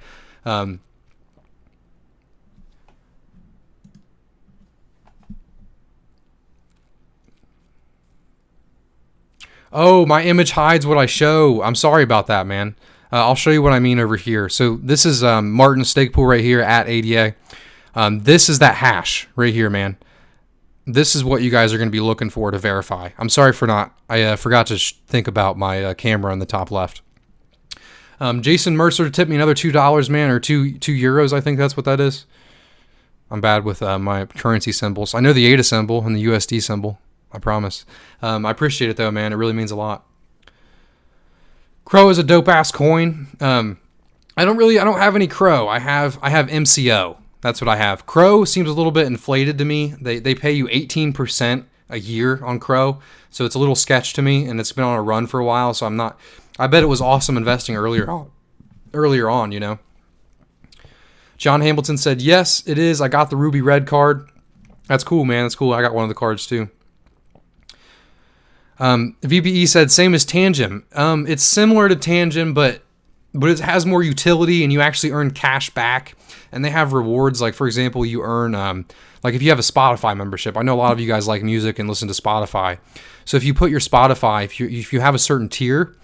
Oh, my image hides what I show. I'm sorry about that, man. I'll show you what I mean over here. So this is Martin's stake pool right here at ADA. This is that hash right here, man. This is what you guys are going to be looking for to verify. I'm sorry for not. I forgot to think about my camera on the top left. Jason Mercer tipped me another $2, man, or two euros. I think that's what that is. I'm bad with my currency symbols. I know the ADA symbol and the USD symbol. I promise. I appreciate it though, man. It really means a lot. Crow is a dope ass coin. I don't have any Crow. I have MCO. That's what I have. Crow seems a little bit inflated to me. They pay you 18% a year on Crow, so it's a little sketch to me, and it's been on a run for a while. So I bet it was awesome investing earlier on. John Hamilton said, yes, it is. I got the Ruby Red card. That's cool, man. That's cool. I got one of the cards too. VBE said, same as Tangem. It's similar to Tangem, but it has more utility and you actually earn cash back. And they have rewards. Like, for example, you earn, like if you have a Spotify membership, I know a lot of you guys like music and listen to Spotify. So if you put your Spotify, if you have a certain tier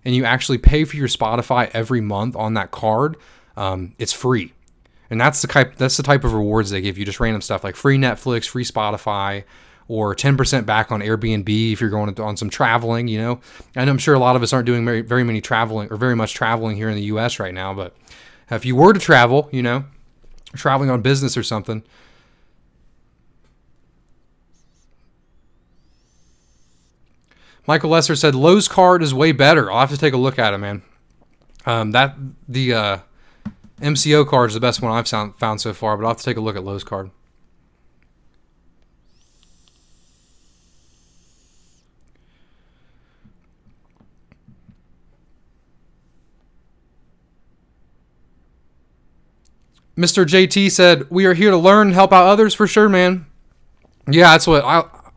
and you actually pay for your Spotify every month on that card, it's free. And that's the type of rewards they give you, just random stuff like free Netflix, free Spotify, or 10% back on Airbnb if you're going on some traveling, And I'm sure a lot of us aren't doing very many traveling or very much traveling here in the U.S. right now. But if you were to travel, traveling on business or something. Michael Lesser said, Lowe's card is way better. I'll have to take a look at it, man. MCO card is the best one I've found so far, but I'll have to take a look at Lowe's card. Mr. JT said, "We are here to learn, help out others for sure, man." Yeah, that's what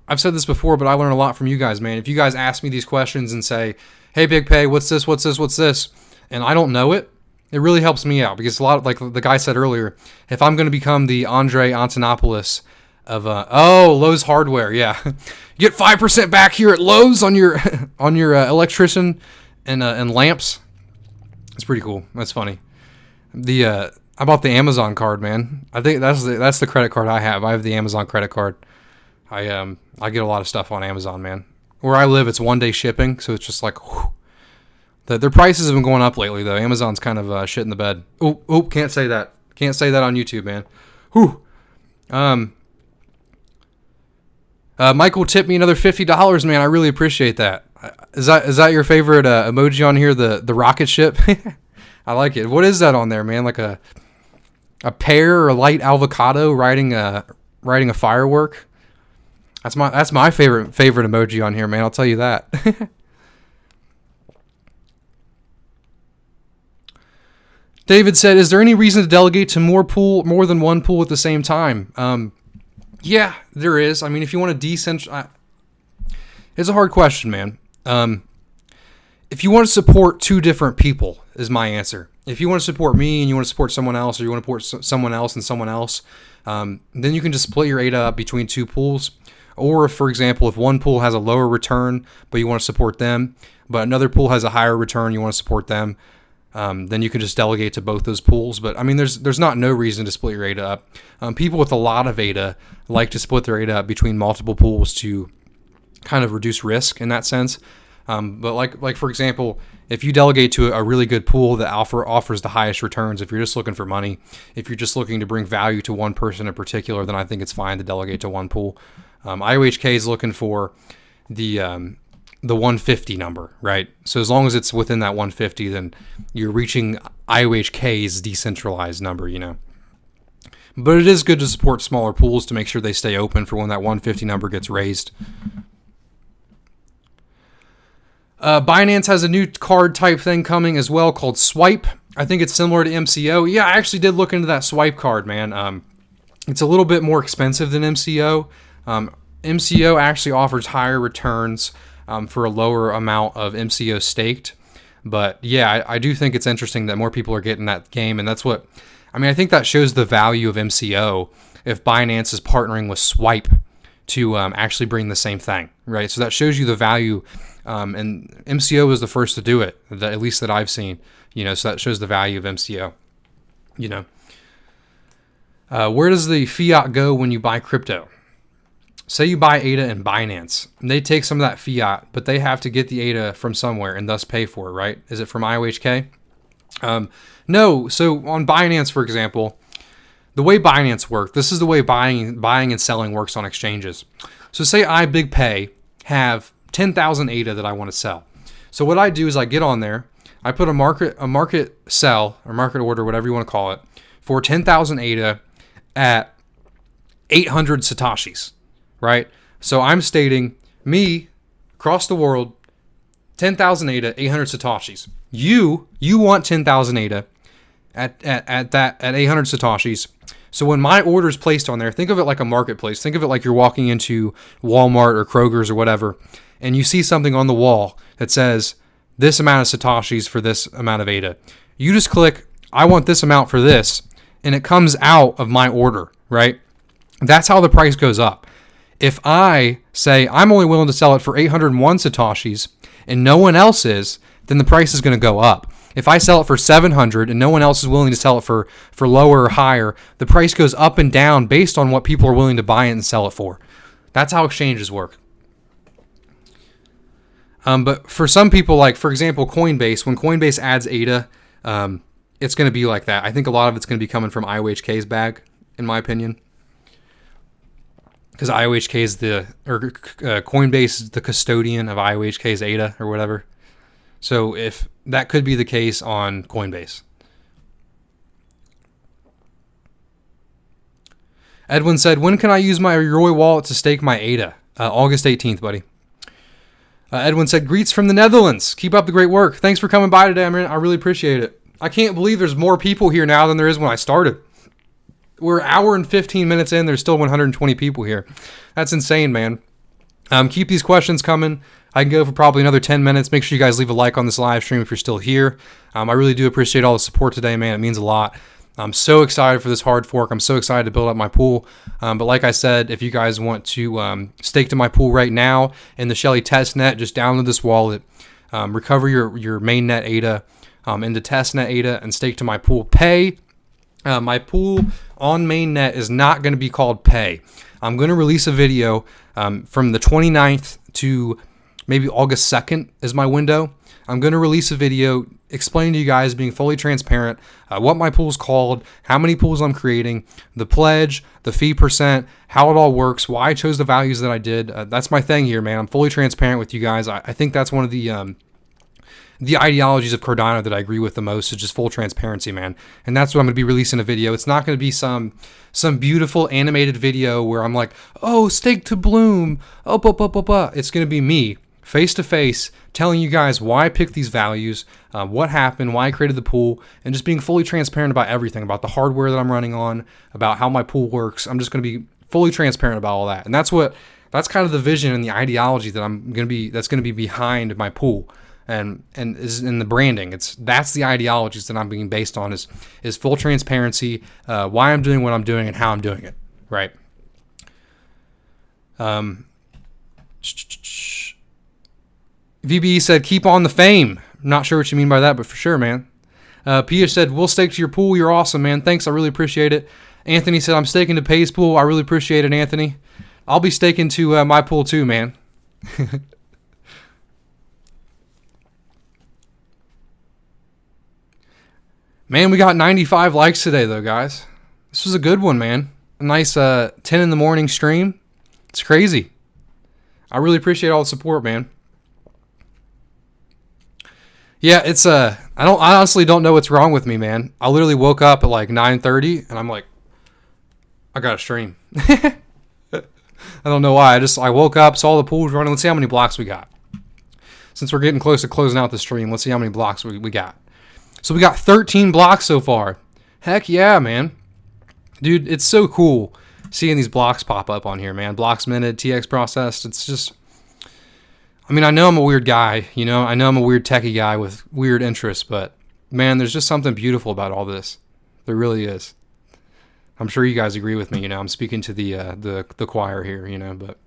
I've said this before, but I learn a lot from you guys, man. If you guys ask me these questions and say, "Hey, Big Pay, what's this? What's this? What's this?" and I don't know it, it really helps me out because a lot of, like the guy said earlier, if I'm going to become the Andre Antonopoulos of Lowe's Hardware, yeah, you get 5% back here at Lowe's on your on your electrician and lamps. It's pretty cool. That's funny. I bought the Amazon card, man. I think that's the credit card I have. I have the Amazon credit card. I get a lot of stuff on Amazon, man. Where I live, it's 1 day shipping, so it's just like, whew. Their prices have been going up lately, though. Amazon's kind of shit in the bed. Oh, can't say that. Can't say that on YouTube, man. Whew. Michael tipped me another $50, man. I really appreciate that. Is that your favorite emoji on here? The rocket ship. I like it. What is that on there, man? Like a pear or a light avocado riding a firework. That's my favorite emoji on here, man. I'll tell you that. David said, "Is there any reason to delegate to more than one pool at the same time?" Yeah, there is. I mean, if you want to decentralize, it's a hard question, man. If you want to support two different people, is my answer. If you want to support me and you want to support someone else, or you want to support someone else and someone else, then you can just split your ADA up between two pools. Or, if, for example, if one pool has a lower return, but you want to support them, but another pool has a higher return, you want to support them, then you can just delegate to both those pools. But I mean, there's no reason to split your ADA up. People with a lot of ADA like to split their ADA up between multiple pools to kind of reduce risk in that sense. But like for example, if you delegate to a really good pool that offers the highest returns, if you're just looking for money, if you're just looking to bring value to one person in particular, then I think it's fine to delegate to one pool. IOHK is looking for the 150 number, right? So as long as it's within that 150, then you're reaching IOHK's decentralized number, you know. But it is good to support smaller pools to make sure they stay open for when that 150 number gets raised. Binance has a new card type thing coming as well called Swipe. I think it's similar to MCO. Yeah, I actually did look into that Swipe card, man. It's a little bit more expensive than MCO. MCO actually offers higher returns for a lower amount of MCO staked. But yeah, I do think it's interesting that more people are getting that game. And that's what, I mean, I think that shows the value of MCO if Binance is partnering with Swipe to actually bring the same thing, right? So that shows you the value. And MCO was the first to do it, at least that I've seen, you know, so that shows the value of MCO, you know. Where does the fiat go when you buy crypto? Say you buy ADA in Binance, and they take some of that fiat, but they have to get the ADA from somewhere and thus pay for it, right? Is it from IOHK? No. So on Binance, for example, the way Binance works, this is the way buying and selling works on exchanges. So say I, Big Pay, have 10,000 ADA that I want to sell. So what I do is I get on there, I put a market sell or market order, whatever you want to call it, for 10,000 ADA at 800 Satoshis, right? So I'm stating me across the world, 10,000 ADA, 800 Satoshis. You want 10,000 ADA at 800 Satoshis. So when my order is placed on there, think of it like a marketplace. Think of it like you're walking into Walmart or Kroger's or whatever, and you see something on the wall that says this amount of Satoshis for this amount of ADA. You just click, I want this amount for this, and it comes out of my order, right? That's how the price goes up. If I say I'm only willing to sell it for 801 Satoshis and no one else is, then the price is going to go up. If I sell it for 700 and no one else is willing to sell it for lower or higher, the price goes up and down based on what people are willing to buy it and sell it for. That's how exchanges work. But for some people, like, for example, Coinbase, when Coinbase adds ADA, it's going to be like that. I think a lot of it's going to be coming from IOHK's bag, in my opinion. Because IOHK is Coinbase is the custodian of IOHK's ADA or whatever. So if that could be the case on Coinbase. Edwin said, when can I use my Roy wallet to stake my ADA? August 18th, buddy. Edwin said, greets from the Netherlands. Keep up the great work. Thanks for coming by today, man. I really appreciate it. I can't believe there's more people here now than there is when I started. We're an hour and 15 minutes in. There's still 120 people here. That's insane, man. Keep these questions coming. I can go for probably another 10 minutes. Make sure you guys leave a like on this live stream if you're still here. I really do appreciate all the support today, man. It means a lot. I'm so excited for this hard fork. I'm so excited to build up my pool. But like I said, if you guys want to stake to my pool right now in the Shelly testnet, just download this wallet, recover your mainnet ADA into testnet ADA, and stake to my pool. Pay. My pool on mainnet is not going to be called Pay. I'm going to release a video from the 29th to maybe August 2nd is my window. I'm going to release a video explaining to you guys, being fully transparent, what my pool's called, how many pools I'm creating, the pledge, the fee percent, how it all works, why I chose the values that I did. That's my thing here, man. I'm fully transparent with you guys. I think that's one of the ideologies of Cardano that I agree with the most, is just full transparency, man. And that's what I'm going to be releasing a video. It's not going to be some beautiful animated video where I'm like, oh, stake to bloom, oh, blah, blah, blah, blah. It's going to be me, face to face, telling you guys why I picked these values, what happened, why I created the pool, and just being fully transparent about everything, about the hardware that I'm running on, about how my pool works. I'm just going to be fully transparent about all that. And that's kind of the vision and the ideology that that's going to be behind my pool. And is in the branding. That's the ideologies that I'm being based on, is full transparency, why I'm doing what I'm doing and how I'm doing it, right? VBE said, keep on the fame. Not sure what you mean by that, but for sure, man. Pia said, we'll stake to your pool. You're awesome, man. Thanks, I really appreciate it. Anthony said, I'm staking to Pay's pool. I really appreciate it, Anthony. I'll be staking to my pool too, man. Man, we got 95 likes today, though, guys. This was a good one, man. A nice 10 in the morning stream. It's crazy. I really appreciate all the support, man. Yeah, it's I honestly don't know what's wrong with me, man. I literally woke up at like 9:30 and I'm like, I got to stream. I don't know why. I woke up, saw the pool running. Let's see how many blocks we got. Since we're getting close to closing out the stream, let's see how many blocks we got. So we got 13 blocks so far. Heck yeah, man. Dude, it's so cool seeing these blocks pop up on here, man. Blocks minted, TX processed. It's just, I mean, I know I'm a weird guy, you know. I know I'm a weird techie guy with weird interests, but man, there's just something beautiful about all this. There really is. I'm sure you guys agree with me, you know. I'm speaking to the choir here, you know, but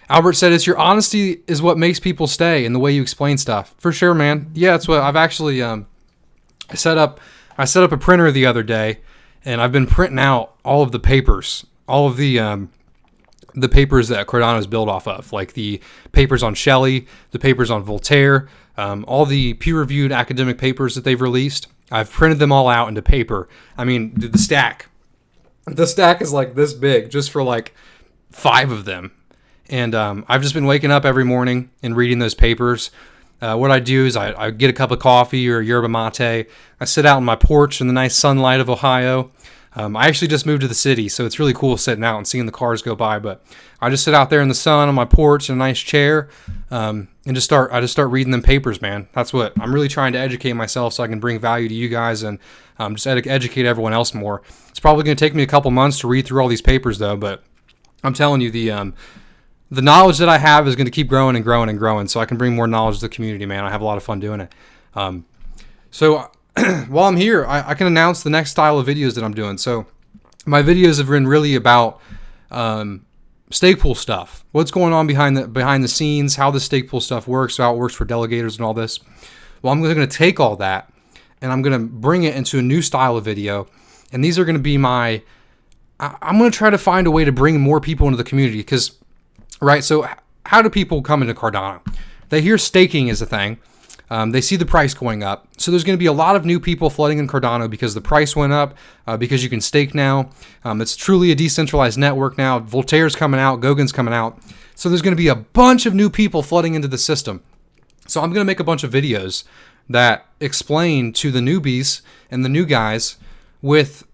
Albert said, it's your honesty is what makes people stay, and the way you explain stuff. For sure, man. Yeah, that's what I've actually I set up a printer the other day, and I've been printing out all of the papers, all of the papers that Cardano is built off of, like the papers on Shelly, the papers on Voltaire, all the peer-reviewed academic papers that they've released. I've printed them all out into paper. I mean, the stack is like this big, just for like 5 of them. And I've just been waking up every morning and reading those papers. What I do is I get a cup of coffee or yerba mate. I sit out on my porch in the nice sunlight of Ohio. I actually just moved to the city, so it's really cool sitting out and seeing the cars go by. But I just sit out there in the sun on my porch in a nice chair, and I just start reading them papers, man. That's what I'm really trying to educate myself, so I can bring value to you guys and just educate everyone else more. It's probably going to take me a couple months to read through all these papers, though. But I'm telling you, the knowledge that I have is going to keep growing and growing and growing, so I can bring more knowledge to the community, man. I have a lot of fun doing it. So while I'm here, I can announce the next style of videos that I'm doing. So my videos have been really about stake pool stuff. What's going on behind the scenes, how the stake pool stuff works, how it works for delegators and all this. Well, I'm going to take all that, and I'm going to bring it into a new style of video. And these are going to be I'm going to try to find a way to bring more people into the community, because... Right, so how do people come into Cardano? They hear staking is a thing. They see the price going up. So there's going to be a lot of new people flooding in Cardano because the price went up, because you can stake now. It's truly a decentralized network now. Voltaire's coming out, Goggen's coming out. So there's going to be a bunch of new people flooding into the system. So I'm going to make a bunch of videos that explain to the newbies and the new guys with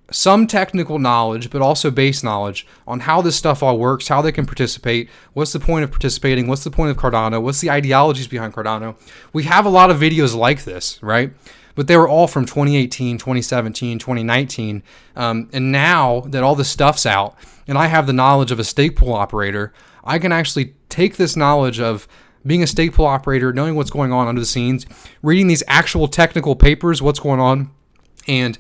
some technical knowledge, but also base knowledge on how this stuff all works, how they can participate, what's the point of participating, what's the point of Cardano, what's the ideologies behind Cardano. We have a lot of videos like this, right? But they were all from 2018, 2017, 2019. And now that all this stuff's out, and I have the knowledge of a stake pool operator, I can actually take this knowledge of being a stake pool operator, knowing what's going on under the scenes, reading these actual technical papers, what's going on, and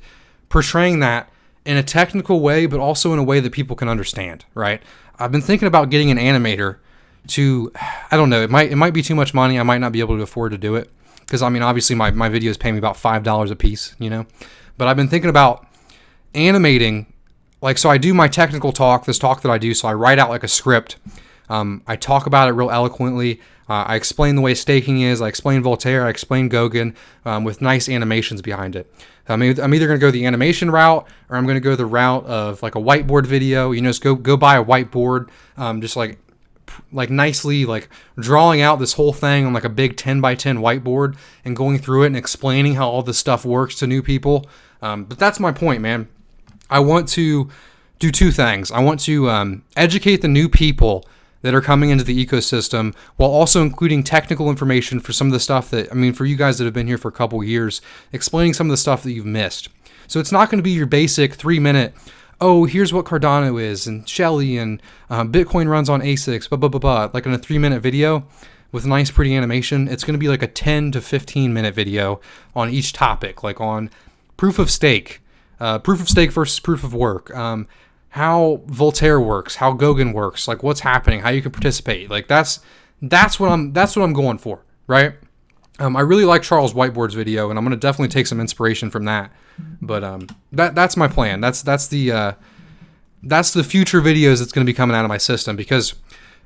portraying that in a technical way, but also in a way that people can understand, right? I've been thinking about getting an animator to, I don't know, it might be too much money. I might not be able to afford to do it because, I mean, obviously my videos pay me about $5 a piece, you know? But I've been thinking about animating, like, so I do my technical talk, this talk that I do, so I write out like a script. I talk about it real eloquently. I explain the way staking is. I explain Voltaire. I explain Goguen with nice animations behind it. I'm either going to go the animation route or I'm going to go the route of like a whiteboard video. You know, just go buy a whiteboard, just like nicely like drawing out this whole thing on like a big 10 by 10 whiteboard and going through it and explaining how all this stuff works to new people. But that's my point, man. I want to do two things. I want to educate the new people that are coming into the ecosystem while also including technical information for some of the stuff that, I mean, for you guys that have been here for a couple years, explaining some of the stuff that you've missed. So it's not going to be your basic 3-minute, oh, here's what Cardano is and Shelly and Bitcoin runs on ASICs, blah, blah, blah, blah, like in a 3-minute video with nice, pretty animation. It's going to be like a 10 to 15-minute video on each topic, like on proof of stake versus proof of work, how Voltaire works, how Goguen works, like what's happening, how you can participate. Like that's what I'm going for, right? I really like Charles Whiteboard's video, and I'm going to definitely take some inspiration from that. But that's my plan. That's the future videos that's going to be coming out of my system because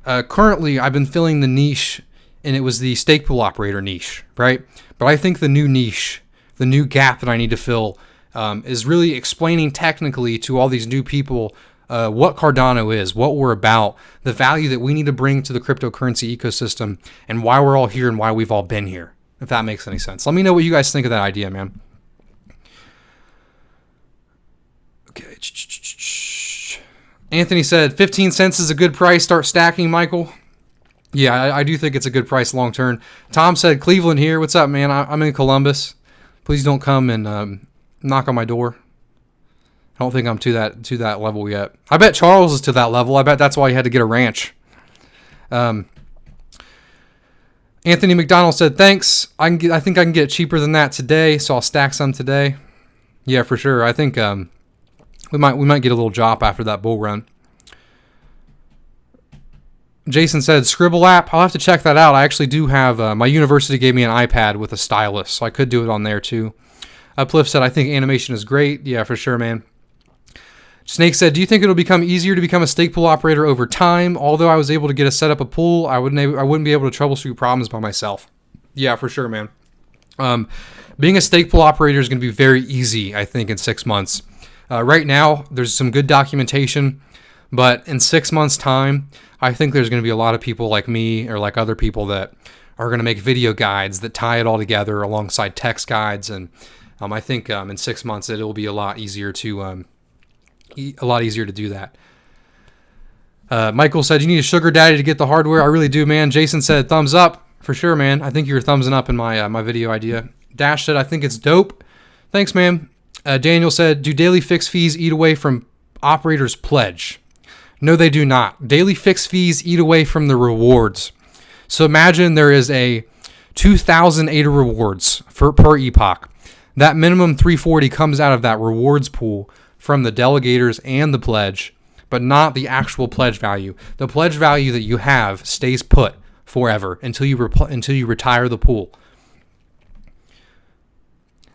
currently I've been filling the niche, and it was the stake pool operator niche, right? But I think the new niche, the new gap that I need to fill is really explaining technically to all these new people what Cardano is, what we're about, the value that we need to bring to the cryptocurrency ecosystem, and why we're all here and why we've all been here, if that makes any sense. Let me know what you guys think of that idea, man. Okay. Anthony said 15 cents is a good price. Start stacking, Michael. Yeah, I do think it's a good price long term. Tom said Cleveland here. What's up, man? I'm in Columbus. Please don't come and knock on my door. I don't think I'm to that level yet. I bet Charles is to that level. I bet that's why he had to get a ranch. Anthony McDonald said, thanks. I think I can get cheaper than that today, so I'll stack some today. Yeah, for sure. I think we might get a little drop after that bull run. Jason said Scribble app. I'll have to check that out. I actually do have my university gave me an iPad with a stylus, so I could do it on there too. Uplift said I think animation is great. Yeah, for sure, man. Snake said, do you think it'll become easier to become a stake pool operator over time? Although I was able to set up a pool, I wouldn't be able to troubleshoot problems by myself. Yeah, for sure, man. Being a stake pool operator is going to be very easy, I think, in 6 months. Right now, there's some good documentation, but in 6 months' time, I think there's going to be a lot of people like me or like other people that are going to make video guides that tie it all together alongside text guides, and I think in 6 months it will be a lot easier to do that. Michael said you need a sugar daddy to get the hardware. I really do, man. Jason said thumbs up for sure, man. I think you were thumbsing up in my video idea. Dash said I think it's dope. Thanks, man. Daniel said, do daily fixed fees eat away from operators' pledge? No, they do not. Daily fixed fees eat away from the rewards. So imagine there is a 2,000 ADA rewards per epoch. That minimum 340 comes out of that rewards pool from the delegators and the pledge, but not the actual pledge value. The pledge value that you have stays put forever until you retire the pool.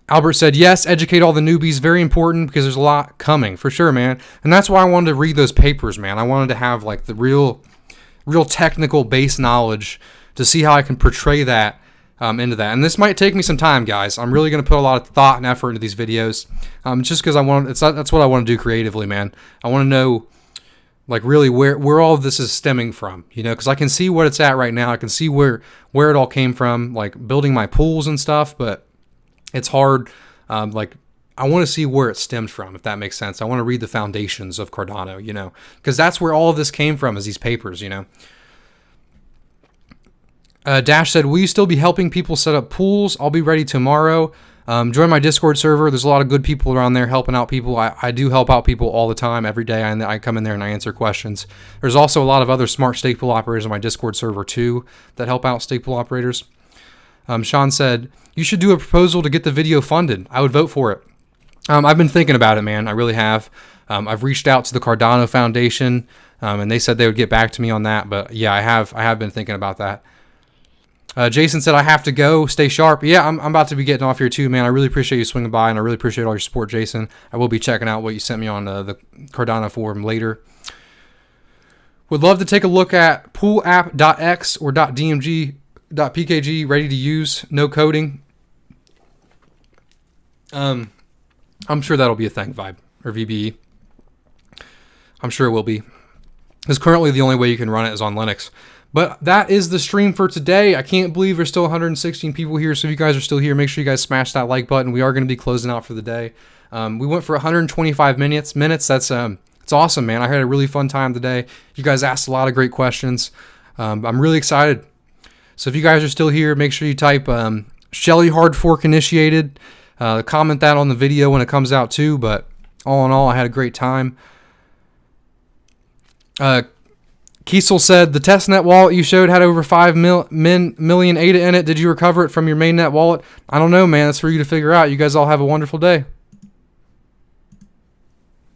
Albert said, yes, educate all the newbies. Very important because there's a lot coming, for sure, man. And that's why I wanted to read those papers, man. I wanted to have like the real technical base knowledge to see how I can portray that into that. And this might take me some time, guys. I'm really going to put a lot of thought and effort into these videos just because that's what I want to do creatively, man. I want to know like really where all of this is stemming from, you know, because I can see what it's at right now. I can see where it all came from, like building my pools and stuff, but it's hard. Like I want to see where it stemmed from, if that makes sense. I want to read the foundations of Cardano, you know, because that's where all of this came from, is these papers, you know. Dash said, will you still be helping people set up pools? I'll be ready tomorrow. Join my Discord server. There's a lot of good people around there helping out people. I do help out people all the time, every day. I come in there and I answer questions. There's also a lot of other smart stake pool operators on my Discord server too that help out stake pool operators. Sean said, you should do a proposal to get the video funded. I would vote for it. I've been thinking about it, man. I really have. I've reached out to the Cardano Foundation, and they said they would get back to me on that. But yeah, I have been thinking about that. Jason said, I have to go. Stay sharp. Yeah, I'm about to be getting off here too, man. I really appreciate you swinging by, and I really appreciate all your support, Jason. I will be checking out what you sent me on the Cardano forum later. Would love to take a look at poolapp.x or .dmg.pkg, ready to use, no coding. I'm sure that'll be a thing, Vibe, or VBE. I'm sure it will be. Because currently the only way you can run it is on Linux. But that is the stream for today. I can't believe there's still 116 people here. So if you guys are still here, make sure you guys smash that like button. We are going to be closing out for the day. We went for 125 minutes. That's it's awesome, man. I had a really fun time today. You guys asked a lot of great questions. I'm really excited. So if you guys are still here, make sure you type Shelly Hard Fork initiated. Comment that on the video when it comes out too. But all in all, I had a great time. Kiesel said, the testnet wallet you showed had over 5 million ADA in it. Did you recover it from your mainnet wallet? I don't know, man. That's for you to figure out. You guys all have a wonderful day.